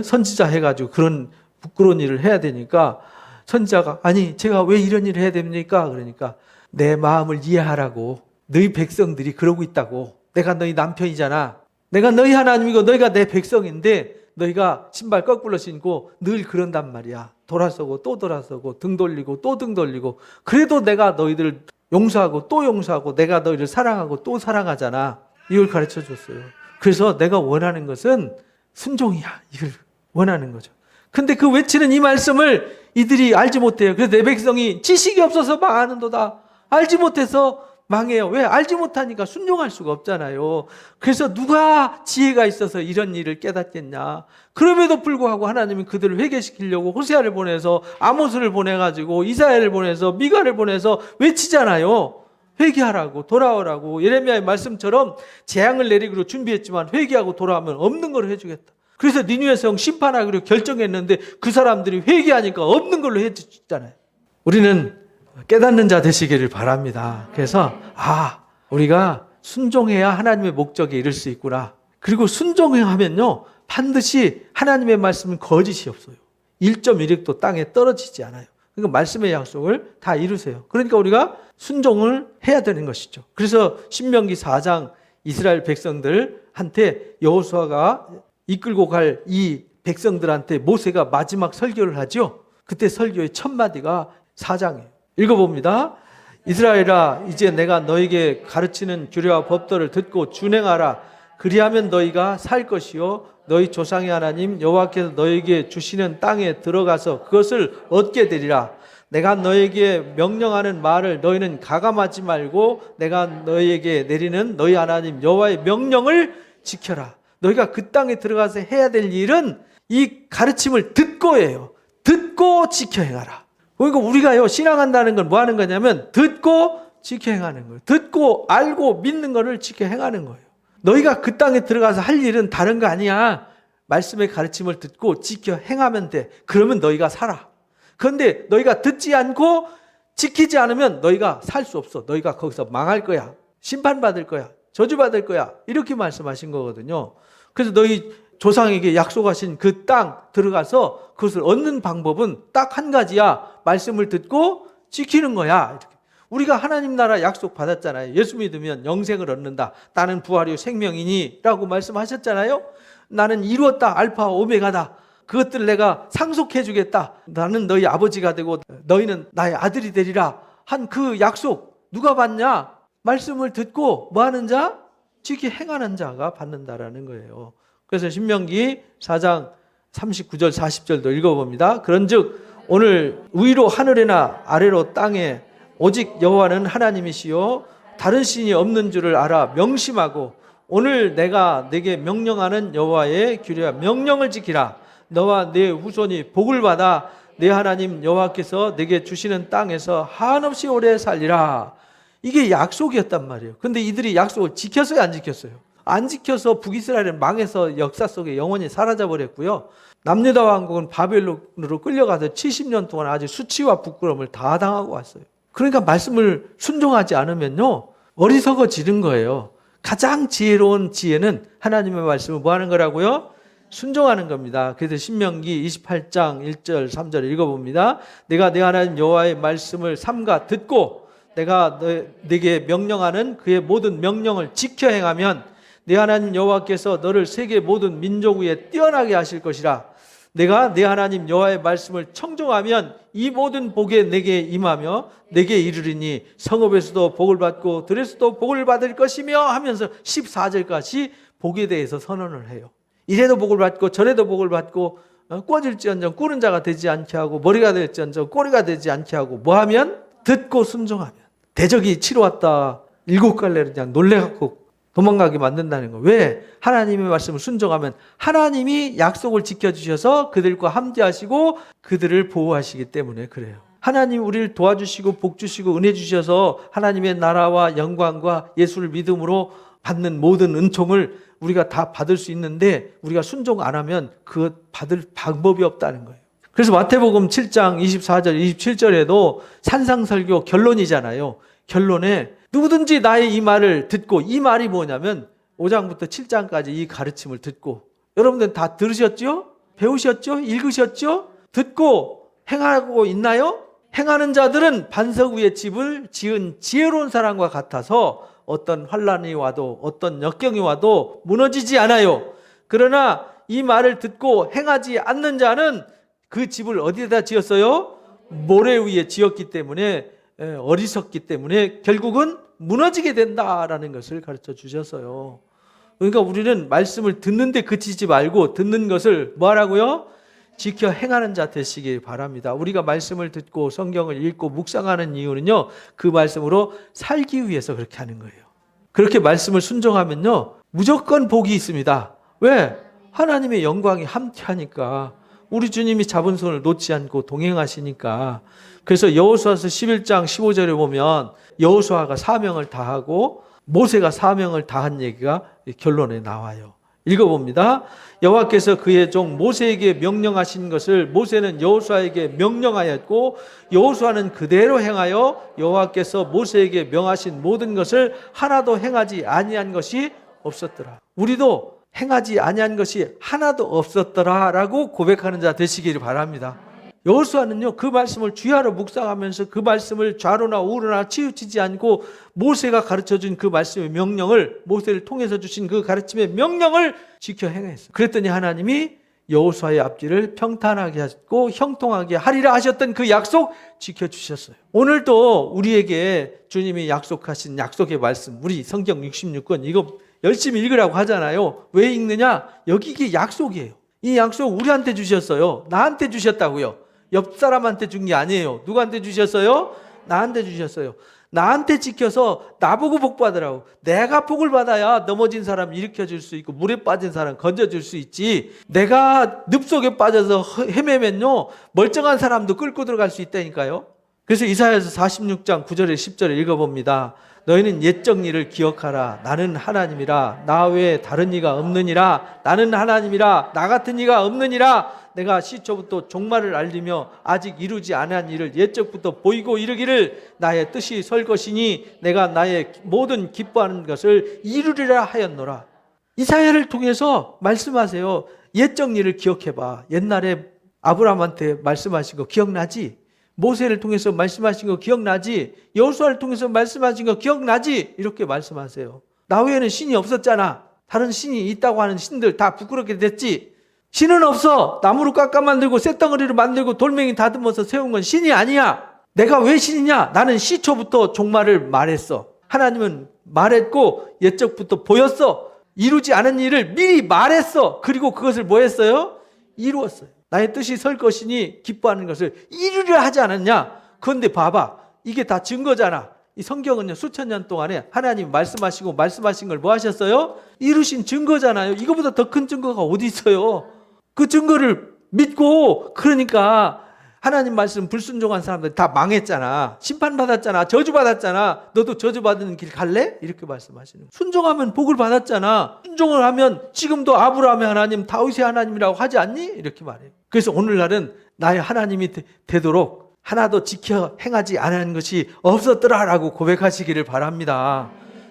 Speaker 1: 선지자 해가지고 그런 부끄러운 일을 해야 되니까 선지자가 아니 제가 왜 이런 일을 해야 됩니까? 그러니까 내 마음을 이해하라고. 너희 백성들이 그러고 있다고. 내가 너희 남편이잖아. 내가 너희 하나님이고 너희가 내 백성인데 너희가 신발 거꾸로 신고 늘 그런단 말이야. 돌아서고 또 돌아서고 등 돌리고 또 등 돌리고. 그래도 내가 너희들을 용서하고 또 용서하고 내가 너희를 사랑하고 또 사랑하잖아. 이걸 가르쳐 줬어요. 그래서 내가 원하는 것은 순종이야. 이걸 원하는 거죠. 근데 그 외치는 이 말씀을 이들이 알지 못해요. 그래서 내 백성이 지식이 없어서 망하는도다. 알지 못해서 망해요. 왜? 알지 못하니까 순종할 수가 없잖아요. 그래서 누가 지혜가 있어서 이런 일을 깨닫겠냐. 그럼에도 불구하고 하나님은 그들을 회개시키려고 호세아를 보내서 아모스를 보내가지고 이사야를 보내서 미가를 보내서 외치잖아요. 회개하라고, 돌아오라고. 예레미야의 말씀처럼 재앙을 내리기로 준비했지만 회개하고 돌아오면 없는 걸 해주겠다. 그래서 니느웨 성 심판하기로 결정했는데 그 사람들이 회개하니까 없는 걸로 해주잖아요. 우리는 깨닫는 자 되시기를 바랍니다. 그래서 우리가 순종해야 하나님의 목적에 이를 수 있구나. 그리고 순종하면요 반드시 하나님의 말씀은 거짓이 없어요. 1.1획도 땅에 떨어지지 않아요. 그러니까 말씀의 약속을 다 이루세요. 그러니까 우리가 순종을 해야 되는 것이죠. 그래서 신명기 4장 이스라엘 백성들한테 여호수아가 이끌고 갈 이 백성들한테 모세가 마지막 설교를 하죠. 그때 설교의 첫 마디가 4장이에요. 읽어봅니다. 이스라엘아, 이제 내가 너에게 가르치는 규례와 법도를 듣고 준행하라. 그리하면 너희가 살 것이요 너희 조상의 하나님 여호와께서 너에게 주시는 땅에 들어가서 그것을 얻게 되리라. 내가 너에게 명령하는 말을 너희는 가감하지 말고 내가 너희에게 내리는 너희 하나님 여호와의 명령을 지켜라. 너희가 그 땅에 들어가서 해야 될 일은 이 가르침을 듣고 해요. 듣고 지켜 행하라. 그러니까 우리가요 신앙한다는 건 뭐 하는 거냐면 듣고 지켜 행하는 거예요. 듣고 알고 믿는 거를 지켜 행하는 거예요. 너희가 그 땅에 들어가서 할 일은 다른 거 아니야. 말씀의 가르침을 듣고 지켜 행하면 돼. 그러면 너희가 살아. 그런데 너희가 듣지 않고 지키지 않으면 너희가 살 수 없어. 너희가 거기서 망할 거야. 심판받을 거야. 저주받을 거야. 이렇게 말씀하신 거거든요. 그래서 너희 조상에게 약속하신 그 땅 들어가서 그것을 얻는 방법은 딱 한 가지야. 말씀을 듣고 지키는 거야. 이렇게. 우리가 하나님 나라 약속 받았잖아요. 예수 믿으면 영생을 얻는다. 나는 부활이요 생명이니 라고 말씀하셨잖아요. 나는 이루었다. 알파 오메가다. 그것들 내가 상속해 주겠다. 나는 너희 아버지가 되고 너희는 나의 아들이 되리라 한 그 약속 누가 받냐? 말씀을 듣고 뭐 하는 자? 지키 행하는 자가 받는다라는 거예요. 그래서 신명기 4장 39절 40절도 읽어봅니다. 그런즉 오늘 위로 하늘이나 아래로 땅에 오직 여호와는 하나님이시요 다른 신이 없는 줄을 알아 명심하고 오늘 내가 내게 명령하는 여호와의 규례와 명령을 지키라. 너와 내 후손이 복을 받아 내 하나님 여호와께서 내게 주시는 땅에서 한없이 오래 살리라. 이게 약속이었단 말이에요. 그런데 이들이 약속을 지켰어요, 안 지켰어요? 안 지켜서 북이스라엘은 망해서 역사 속에 영원히 사라져버렸고요. 남유다 왕국은 바벨론으로 끌려가서 70년 동안 아주 수치와 부끄러움을 다 당하고 왔어요. 그러니까 말씀을 순종하지 않으면요 어리석어지는 거예요. 가장 지혜로운 지혜는 하나님의 말씀을 뭐 하는 거라고요? 순종하는 겁니다. 그래서 신명기 28장 1절 3절 읽어봅니다. 내가 내 하나님 여호와의 말씀을 삼가 듣고 내가 내게 명령하는 그의 모든 명령을 지켜 행하면 내 하나님 여호와께서 너를 세계 모든 민족 위에 뛰어나게 하실 것이라. 내가 내 하나님 여호와의 말씀을 청종하면 이 모든 복에 내게 임하며 내게 이르리니 성읍에서도 복을 받고 들에서도 복을 받을 것이며 하면서 14절까지 복에 대해서 선언을 해요. 이래도 복을 받고 저래도 복을 받고 꿔질지언정 꾸는 자가 되지 않게 하고 머리가 될지언정 꼬리가 되지 않게 하고 뭐 하면? 듣고 순종하면. 대적이 치러 왔다 7갈래를 그냥 놀래갖고 도망가게 만든다는 거예요. 왜? 하나님의 말씀을 순종하면 하나님이 약속을 지켜주셔서 그들과 함께하시고 그들을 보호하시기 때문에 그래요. 하나님 우리를 도와주시고 복 주시고 은혜 주셔서 하나님의 나라와 영광과 예수를 믿음으로 받는 모든 은총을 우리가 다 받을 수 있는데 우리가 순종 안 하면 그것 받을 방법이 없다는 거예요. 그래서 마태복음 7장 24절 27절에도 산상설교 결론이잖아요. 결론에 누구든지 나의 이 말을 듣고, 이 말이 뭐냐면 5장부터 7장까지 이 가르침을 듣고, 여러분들 다 들으셨죠? 배우셨죠? 읽으셨죠? 듣고 행하고 있나요? 행하는 자들은 반석 위에 집을 지은 지혜로운 사람과 같아서 어떤 환난이 와도 어떤 역경이 와도 무너지지 않아요. 그러나 이 말을 듣고 행하지 않는 자는 그 집을 어디에다 지었어요? 모래 위에 지었기 때문에 어리석기 때문에 결국은 무너지게 된다라는 것을 가르쳐 주셨어요. 그러니까 우리는 말씀을 듣는데 그치지 말고 듣는 것을 뭐 하라고요? 지켜 행하는 자 되시길 바랍니다. 우리가 말씀을 듣고 성경을 읽고 묵상하는 이유는요, 그 말씀으로 살기 위해서 그렇게 하는 거예요. 그렇게 말씀을 순종하면요 무조건 복이 있습니다. 왜? 하나님의 영광이 함께하니까. 우리 주님이 잡은 손을 놓지 않고 동행하시니까. 그래서 여호수아서 11장 15절에 보면 여호수아가 사명을 다하고 모세가 사명을 다한 얘기가 결론에 나와요. 읽어봅니다. 여호와께서 그의 종 모세에게 명령하신 것을 모세는 여호수아에게 명령하였고 여호수아는 그대로 행하여 여호와께서 모세에게 명하신 모든 것을 하나도 행하지 아니한 것이 없었더라. 우리도 행하지 아니한 것이 하나도 없었더라라고 고백하는 자 되시기를 바랍니다. 여호수아는요, 그 말씀을 주야로 묵상하면서 그 말씀을 좌로나 우로나 치우치지 않고 모세가 가르쳐준 그 말씀의 명령을, 모세를 통해서 주신 그 가르침의 명령을 지켜 행했어요. 그랬더니 하나님이 여호수아의 앞길을 평탄하게 하셨고 형통하게 하리라 하셨던 그 약속 지켜주셨어요. 오늘도 우리에게 주님이 약속하신 약속의 말씀, 우리 성경 66권 이거 열심히 읽으라고 하잖아요. 왜 읽느냐? 여기 이게 약속이에요. 이 약속 우리한테 주셨어요. 나한테 주셨다고요. 옆 사람한테 준 게 아니에요. 누구한테 주셨어요? 나한테 주셨어요. 나한테 지켜서 나보고 복 받으라고. 내가 복을 받아야 넘어진 사람 일으켜줄 수 있고 물에 빠진 사람 건져줄 수 있지. 내가 늪속에 빠져서 헤매면요 멀쩡한 사람도 끌고 들어갈 수 있다니까요. 그래서 이사야서 46장 9절에 10절에 읽어봅니다. 너희는 옛적 일을 기억하라. 나는 하나님이라. 나 외에 다른 이가 없느니라. 나는 하나님이라. 나 같은 이가 없느니라. 내가 시초부터 종말을 알리며 아직 이루지 않은 일을 옛적부터 보이고 이르기를 나의 뜻이 설 것이니 내가 나의 모든 기뻐하는 것을 이루리라 하였노라. 이사야를 통해서 말씀하세요. 옛적 일을 기억해봐. 옛날에 아브라함한테 말씀하신 거 기억나지? 모세를 통해서 말씀하신 거 기억나지? 여호수아를 통해서 말씀하신 거 기억나지? 이렇게 말씀하세요. 나 외에는 신이 없었잖아. 다른 신이 있다고 하는 신들 다 부끄럽게 됐지. 신은 없어. 나무로 깎아 만들고 쇳덩어리로 만들고 돌멩이 다듬어서 세운 건 신이 아니야. 내가 왜 신이냐? 나는 시초부터 종말을 말했어. 하나님은 말했고 옛적부터 보였어. 이루지 않은 일을 미리 말했어. 그리고 그것을 뭐 했어요? 이루었어요. 나의 뜻이 설 것이니 기뻐하는 것을 이루려 하지 않았냐? 그런데 봐봐. 이게 다 증거잖아. 이 성경은요, 수천 년 동안에 하나님 말씀하시고 말씀하신 걸 뭐 하셨어요? 이루신 증거잖아요. 이거보다 더 큰 증거가 어디 있어요? 그 증거를 믿고, 그러니까 하나님 말씀 불순종한 사람들 다 망했잖아. 심판받았잖아. 저주받았잖아. 너도 저주받는 길 갈래? 이렇게 말씀하시는 거예요. 순종하면 복을 받았잖아. 순종을 하면 지금도 아브라함의 하나님, 다윗의 하나님이라고 하지 않니? 이렇게 말해요. 그래서 오늘날은 나의 하나님이 되도록 하나도 지켜 행하지 않은 것이 없었더라라고 고백하시기를 바랍니다.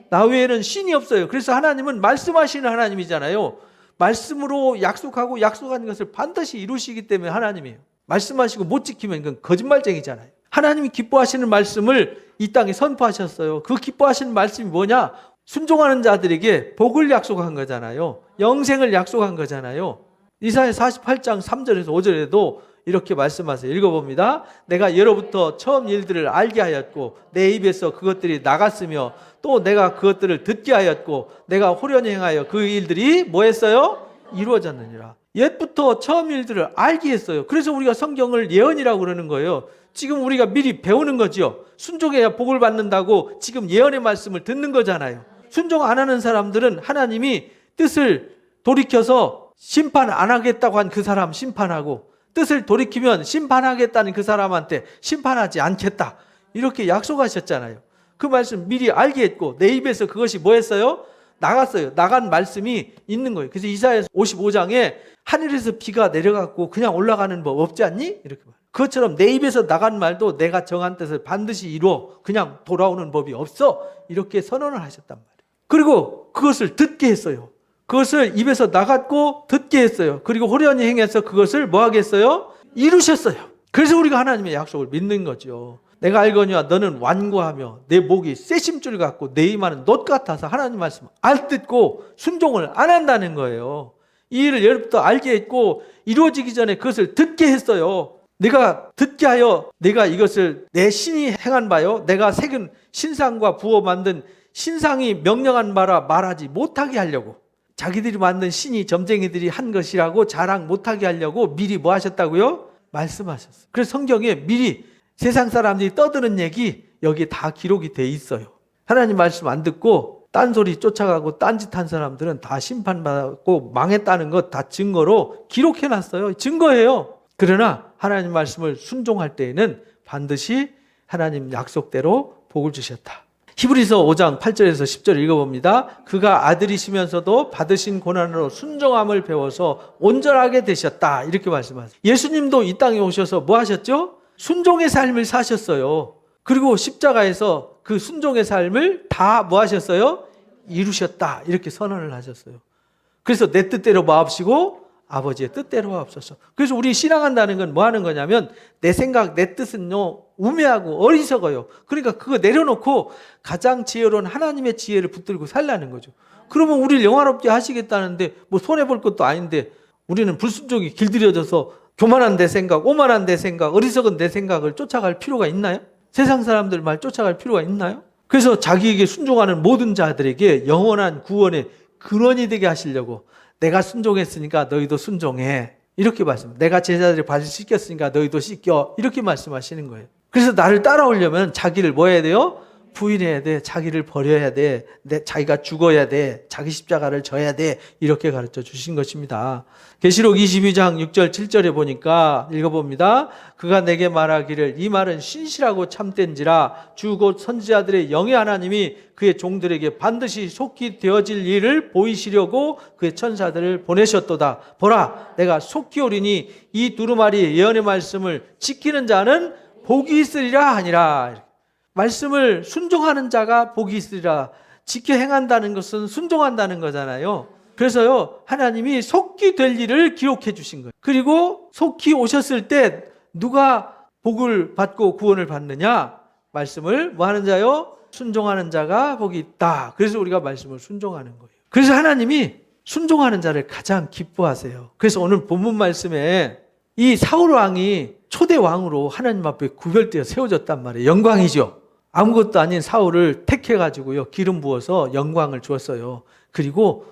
Speaker 1: 나 외에는 신이 없어요. 그래서 하나님은 말씀하시는 하나님이잖아요. 말씀으로 약속하고 약속한 것을 반드시 이루시기 때문에 하나님이에요. 말씀하시고 못 지키면 이건 거짓말쟁이잖아요. 하나님이 기뻐하시는 말씀을 이 땅에 선포하셨어요. 그 기뻐하시는 말씀이 뭐냐? 순종하는 자들에게 복을 약속한 거잖아요. 영생을 약속한 거잖아요. 이사야 48장 3절에서 5절에도 이렇게 말씀하세요. 읽어봅니다. 내가 예로부터 처음 일들을 알게 하였고 내 입에서 그것들이 나갔으며 또 내가 그것들을 듣게 하였고 내가 호련히 행하여 그 일들이 뭐 했어요? 이루어졌느니라. 옛부터 처음 일들을 알게 했어요. 그래서 우리가 성경을 예언이라고 그러는 거예요. 지금 우리가 미리 배우는 거죠. 순종해야 복을 받는다고 지금 예언의 말씀을 듣는 거잖아요. 순종 안 하는 사람들은 하나님이 뜻을 돌이켜서 심판 안 하겠다고 한 그 사람 심판하고 뜻을 돌이키면 심판하겠다는 그 사람한테 심판하지 않겠다. 이렇게 약속하셨잖아요. 그 말씀 미리 알게 했고 내 입에서 그것이 뭐 했어요? 나갔어요. 나간 말씀이 있는 거예요. 그래서 이사야 55장에 하늘에서 비가 내려갔고 그냥 올라가는 법 없지 않니? 이렇게 말해요. 그것처럼 내 입에서 나간 말도 내가 정한 뜻을 반드시 이루어 그냥 돌아오는 법이 없어. 이렇게 선언을 하셨단 말이에요. 그리고 그것을 듣게 했어요. 그것을 입에서 나갔고 듣게 했어요. 그리고 호련히 행해서 그것을 뭐 하겠어요? 이루셨어요. 그래서 우리가 하나님의 약속을 믿는 거죠. 내가 알거니와 너는 완고하며 내 목이 쇠심줄 같고 내 이마는 놋 같아서 하나님 말씀 안 듣고 순종을 안 한다는 거예요. 이 일을 예로부터 알게 했고 이루어지기 전에 그것을 듣게 했어요. 내가 듣게 하여 내가 이것을 내 신이 행한 바요. 내가 새긴 신상과 부어 만든 신상이 명령한 바라 말하지 못하게 하려고. 자기들이 만든 신이 점쟁이들이 한 것이라고 자랑 못하게 하려고 미리 뭐 하셨다고요? 말씀하셨어요. 그래서 성경에 미리 세상 사람들이 떠드는 얘기 여기에 다 기록이 돼 있어요. 하나님 말씀 안 듣고 딴소리 쫓아가고 딴짓한 사람들은 다 심판받고 망했다는 것 다 증거로 기록해놨어요. 증거예요. 그러나 하나님 말씀을 순종할 때에는 반드시 하나님 약속대로 복을 주셨다. 히브리서 5장 8절에서 10절 읽어봅니다. 그가 아들이시면서도 받으신 고난으로 순종함을 배워서 온전하게 되셨다. 이렇게 말씀하세요. 예수님도 이 땅에 오셔서 뭐 하셨죠? 순종의 삶을 사셨어요. 그리고 십자가에서 그 순종의 삶을 다 뭐 하셨어요? 이루셨다. 이렇게 선언을 하셨어요. 그래서 내 뜻대로 마옵시고 아버지의 뜻대로 하옵소서. 그래서 우리 신앙한다는 건 뭐 하는 거냐면 내 생각, 내 뜻은요 우매하고 어리석어요. 그러니까 그거 내려놓고 가장 지혜로운 하나님의 지혜를 붙들고 살라는 거죠. 그러면 우리를 영화롭게 하시겠다는데 뭐 손해볼 것도 아닌데 우리는 불순종이 길들여져서 교만한 내 생각, 오만한 내 생각, 어리석은 내 생각을 쫓아갈 필요가 있나요? 세상 사람들 말 쫓아갈 필요가 있나요? 그래서 자기에게 순종하는 모든 자들에게 영원한 구원의 근원이 되게 하시려고 내가 순종했으니까 너희도 순종해. 이렇게 말씀. 내가 제자들이 발을 씻겼으니까 너희도 씻겨. 이렇게 말씀하시는 거예요. 그래서 나를 따라오려면 자기를 뭐 해야 돼요? 부인해야 돼. 자기를 버려야 돼. 자기가 죽어야 돼. 자기 십자가를 져야 돼. 이렇게 가르쳐 주신 것입니다. 계시록 22장 6절 7절에 보니까 읽어봅니다. 그가 내게 말하기를 이 말은 신실하고 참된지라 주 곧 선지자들의 영의 하나님이 그의 종들에게 반드시 속히 되어질 일을 보이시려고 그의 천사들을 보내셨도다. 보라 내가 속히 오리니 이 두루마리 예언의 말씀을 지키는 자는 복이 있으리라 하니라. 말씀을 순종하는 자가 복이 있으리라. 지켜 행한다는 것은 순종한다는 거잖아요. 그래서요 하나님이 속히 될 일을 기록해 주신 거예요. 그리고 속히 오셨을 때 누가 복을 받고 구원을 받느냐? 말씀을 뭐 하는 자요? 순종하는 자가 복이 있다. 그래서 우리가 말씀을 순종하는 거예요. 그래서 하나님이 순종하는 자를 가장 기뻐하세요. 그래서 오늘 본문 말씀에 이 사울 왕이 초대 왕으로 하나님 앞에 구별되어 세워졌단 말이에요. 영광이죠. 아무것도 아닌 사울을 택해가지고요 기름 부어서 영광을 주었어요. 그리고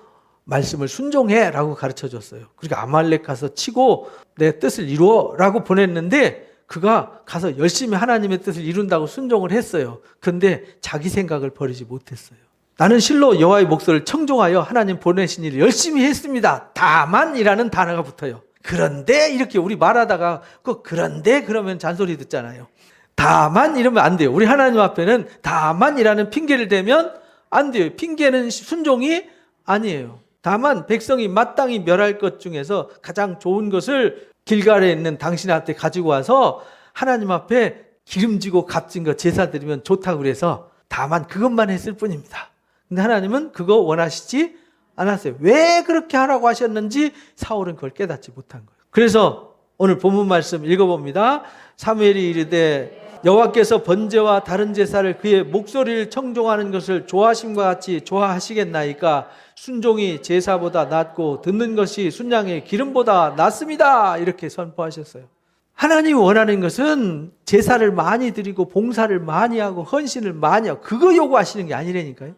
Speaker 1: 말씀을 순종해 라고 가르쳐줬어요. 그러니까 아말렉 가서 치고 내 뜻을 이루어 라고 보냈는데 그가 가서 열심히 하나님의 뜻을 이룬다고 순종을 했어요. 그런데 자기 생각을 버리지 못했어요. 나는 실로 여호와의 목소리를 청종하여 하나님 보내신 일을 열심히 했습니다. 다만이라는 단어가 붙어요. 그런데 이렇게 우리 말하다가 그런데 그러면 잔소리 듣잖아요. 다만 이러면 안 돼요. 우리 하나님 앞에는 다만이라는 핑계를 대면 안 돼요. 핑계는 순종이 아니에요. 다만 백성이 마땅히 멸할 것 중에서 가장 좋은 것을 길갈에 있는 당신한테 가지고 와서 하나님 앞에 기름지고 값진 거 제사 드리면 좋다고 그래서 다만 그것만 했을 뿐입니다. 근데 하나님은 그거 원하시지 않았어요. 왜 그렇게 하라고 하셨는지 사울은 그걸 깨닫지 못한 거예요. 그래서 오늘 본문 말씀 읽어봅니다. 사무엘이 이르되 여호와께서 번제와 다른 제사를 그의 목소리를 청종하는 것을 좋아하심과 같이 좋아하시겠나이까 순종이 제사보다 낫고 듣는 것이 순양의 기름보다 낫습니다. 이렇게 선포하셨어요. 하나님이 원하는 것은 제사를 많이 드리고 봉사를 많이 하고 헌신을 많이 하고 그거 요구하시는 게 아니라니까요.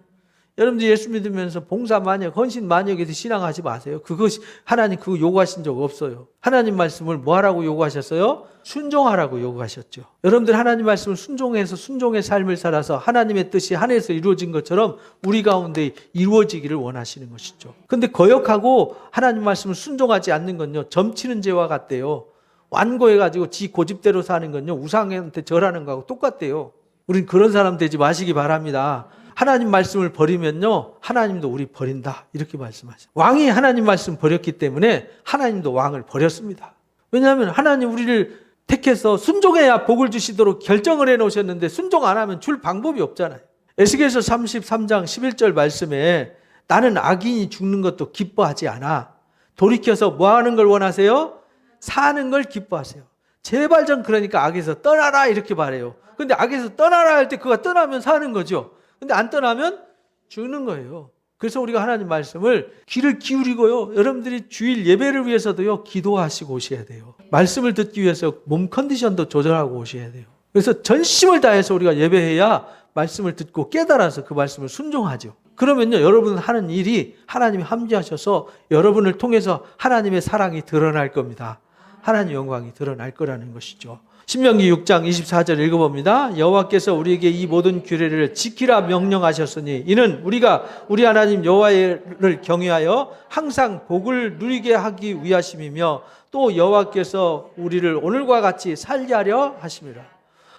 Speaker 1: 여러분들 예수 믿으면서 봉사 많이 하고 헌신 많이 하기 위해서 신앙하지 마세요. 그것이 하나님 그거 요구하신 적 없어요. 하나님 말씀을 뭐 하라고 요구하셨어요? 순종하라고 요구하셨죠. 여러분들 하나님 말씀을 순종해서 순종의 삶을 살아서 하나님의 뜻이 하늘에서 이루어진 것처럼 우리 가운데 이루어지기를 원하시는 것이죠. 그런데 거역하고 하나님 말씀을 순종하지 않는 건요 점치는 죄와 같대요. 완고해가지고 지 고집대로 사는 건요 우상한테 절하는 거하고 똑같대요. 우린 그런 사람 되지 마시기 바랍니다. 하나님 말씀을 버리면요 하나님도 우리 버린다 이렇게 말씀하셔요. 왕이 하나님 말씀 버렸기 때문에 하나님도 왕을 버렸습니다. 왜냐하면 하나님 우리를 택해서 순종해야 복을 주시도록 결정을 해놓으셨는데 순종 안 하면 줄 방법이 없잖아요. 에스겔서 33장 11절 말씀에 나는 악인이 죽는 것도 기뻐하지 않아. 돌이켜서 뭐 하는 걸 원하세요? 사는 걸 기뻐하세요. 제발 좀 그러니까 악에서 떠나라 이렇게 말해요. 근데 악에서 떠나라 할 때 그가 떠나면 사는 거죠. 근데 안 떠나면 죽는 거예요. 그래서 우리가 하나님 말씀을 귀를 기울이고요. 여러분들이 주일 예배를 위해서도요. 기도하시고 오셔야 돼요. 말씀을 듣기 위해서 몸 컨디션도 조절하고 오셔야 돼요. 그래서 전심을 다해서 우리가 예배해야 말씀을 듣고 깨달아서 그 말씀을 순종하죠. 그러면요. 여러분 하는 일이 하나님이 함께하셔서 여러분을 통해서 하나님의 사랑이 드러날 겁니다. 하나님 영광이 드러날 거라는 것이죠. 신명기 6장 24절 읽어봅니다. 여호와께서 우리에게 이 모든 규례를 지키라 명령하셨으니 이는 우리가 우리 하나님 여호와를 경외하여 항상 복을 누리게 하기 위하심이며 또 여호와께서 우리를 오늘과 같이 살게 하려 하심이라.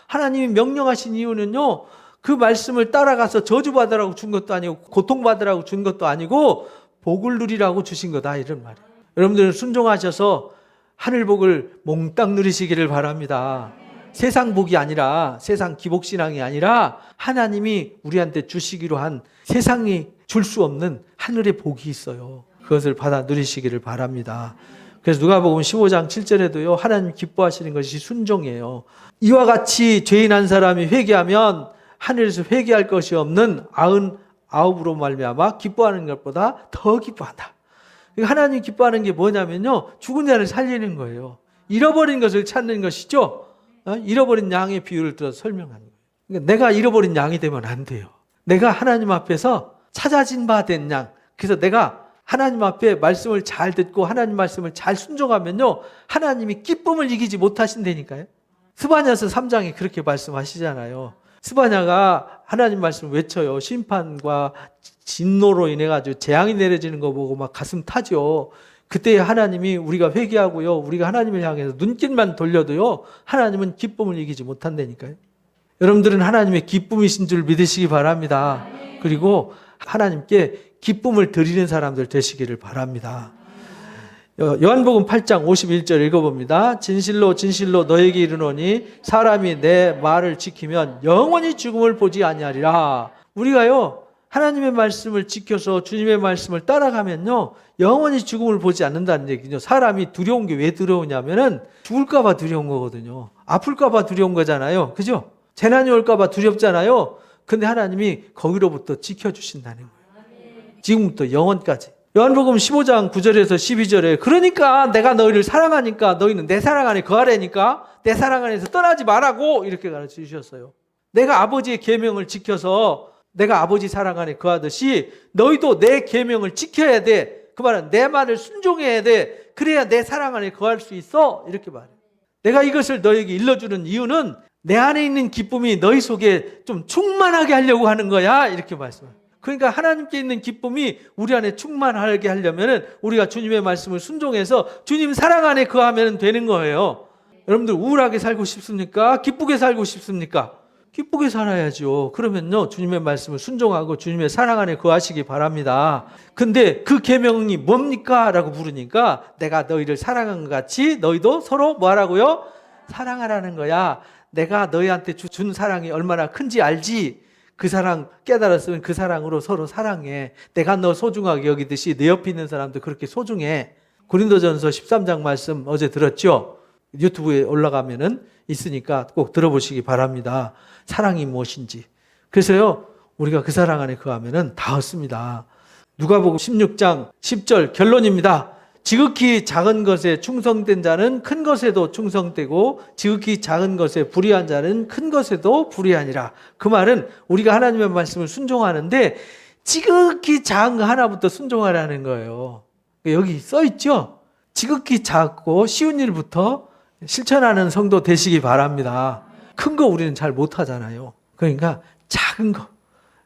Speaker 1: 하나님이 명령하신 이유는요, 그 말씀을 따라가서 저주받으라고 준 것도 아니고 고통받으라고 준 것도 아니고 복을 누리라고 주신 거다, 이런 말이에요. 여러분들은 순종하셔서 하늘 복을 몽땅 누리시기를 바랍니다. 세상 복이 아니라, 세상 기복신앙이 아니라 하나님이 우리한테 주시기로 한 세상이 줄 수 없는 하늘의 복이 있어요. 그것을 받아 누리시기를 바랍니다. 그래서 누가복음 15장 7절에도요, 하나님 기뻐하시는 것이 순종이에요. 이와 같이 죄인 한 사람이 회개하면 하늘에서 회개할 것이 없는 99으로 말미암아 기뻐하는 것보다 더 기뻐한다. 하나님 기뻐하는 게 뭐냐면요, 죽은 자를 살리는 거예요. 잃어버린 것을 찾는 것이죠. 잃어버린 양의 비유를 들어서 설명하는 거예요. 그러니까 내가 잃어버린 양이 되면 안 돼요. 내가 하나님 앞에서 찾아진 바 된 양. 그래서 내가 하나님 앞에 말씀을 잘 듣고 하나님 말씀을 잘 순종하면요, 하나님이 기쁨을 이기지 못하신다니까요. 스바냐서 3장에 그렇게 말씀하시잖아요. 스바냐가 하나님 말씀 외쳐요. 심판과 진노로 인해 가지고 재앙이 내려지는 거 보고 막 가슴 타죠. 그때 하나님이 우리가 회개하고요, 우리가 하나님을 향해서 눈길만 돌려도요, 하나님은 기쁨을 이기지 못한다니까요. 여러분들은 하나님의 기쁨이신 줄 믿으시기 바랍니다. 그리고 하나님께 기쁨을 드리는 사람들 되시기를 바랍니다. 요한복음 8장 51절 읽어봅니다. 진실로 진실로 너에게 이르노니 사람이 내 말을 지키면 영원히 죽음을 보지 아니하리라. 우리가요, 하나님의 말씀을 지켜서 주님의 말씀을 따라가면요, 영원히 죽음을 보지 않는다는 얘기죠. 사람이 두려운 게 왜 두려우냐면은 죽을까 봐 두려운 거거든요. 아플까 봐 두려운 거잖아요. 그죠? 재난이 올까 봐 두렵잖아요. 근데 하나님이 거기로부터 지켜주신다는 거예요. 지금부터 영원까지. 요한복음 15장 9절에서 12절에 그러니까 내가 너희를 사랑하니까 너희는 내 사랑 안에 거하라니까 내 사랑 안에서 떠나지 말라고 이렇게 가르쳐 주셨어요. 내가 아버지의 계명을 지켜서 내가 아버지 사랑 안에 거하듯이 너희도 내 계명을 지켜야 돼. 그 말은 내 말을 순종해야 돼. 그래야 내 사랑 안에 거할 수 있어. 이렇게 말해요. 내가 이것을 너에게 일러주는 이유는 내 안에 있는 기쁨이 너희 속에 좀 충만하게 하려고 하는 거야. 이렇게 말씀해요. 그러니까 하나님께 있는 기쁨이 우리 안에 충만하게 하려면 우리가 주님의 말씀을 순종해서 주님 사랑 안에 거하면 되는 거예요. 여러분들 우울하게 살고 싶습니까? 기쁘게 살고 싶습니까? 기쁘게 살아야죠. 그러면요, 주님의 말씀을 순종하고 주님의 사랑 안에 거하시기 바랍니다. 근데 그 계명이 뭡니까? 라고 물으니까 내가 너희를 사랑한 것 같이 너희도 서로 뭐 하라고요? 사랑하라는 거야. 내가 너희한테 준 사랑이 얼마나 큰지 알지? 그 사랑 깨달았으면 그 사랑으로 서로 사랑해. 내가 너 소중하게 여기듯이 내 옆에 있는 사람도 그렇게 소중해. 고린도전서 13장 말씀 어제 들었죠? 유튜브에 올라가면은 있으니까 꼭 들어보시기 바랍니다. 사랑이 무엇인지. 그래서요, 우리가 그 사랑 안에 거하면은 다 얻습니다. 누가복음 16장 10절 결론입니다. 지극히 작은 것에 충성된 자는 큰 것에도 충성되고 지극히 작은 것에 불의한 자는 큰 것에도 불의하니라. 그 말은 우리가 하나님의 말씀을 순종하는데 지극히 작은 거 하나부터 순종하라는 거예요. 여기 써 있죠? 지극히 작고 쉬운 일부터 실천하는 성도 되시기 바랍니다. 큰 거 우리는 잘 못하잖아요. 그러니까 작은 거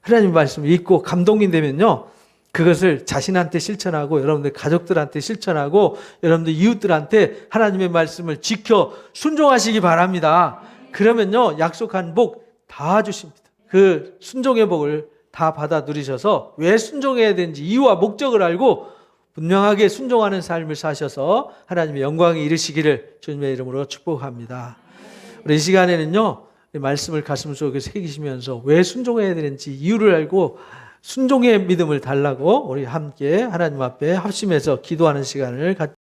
Speaker 1: 하나님 말씀을 읽고 감동이 되면요, 그것을 자신한테 실천하고 여러분들 가족들한테 실천하고 여러분들 이웃들한테 하나님의 말씀을 지켜 순종하시기 바랍니다. 그러면요, 약속한 복 다 주십니다. 그 순종의 복을 다 받아 누리셔서 왜 순종해야 되는지 이유와 목적을 알고 분명하게 순종하는 삶을 사셔서 하나님의 영광에 이르시기를 주님의 이름으로 축복합니다. 우리 이 시간에는요, 말씀을 가슴속에 새기시면서 왜 순종해야 되는지 이유를 알고 순종의 믿음을 달라고 우리 함께 하나님 앞에 합심해서 기도하는 시간을 갖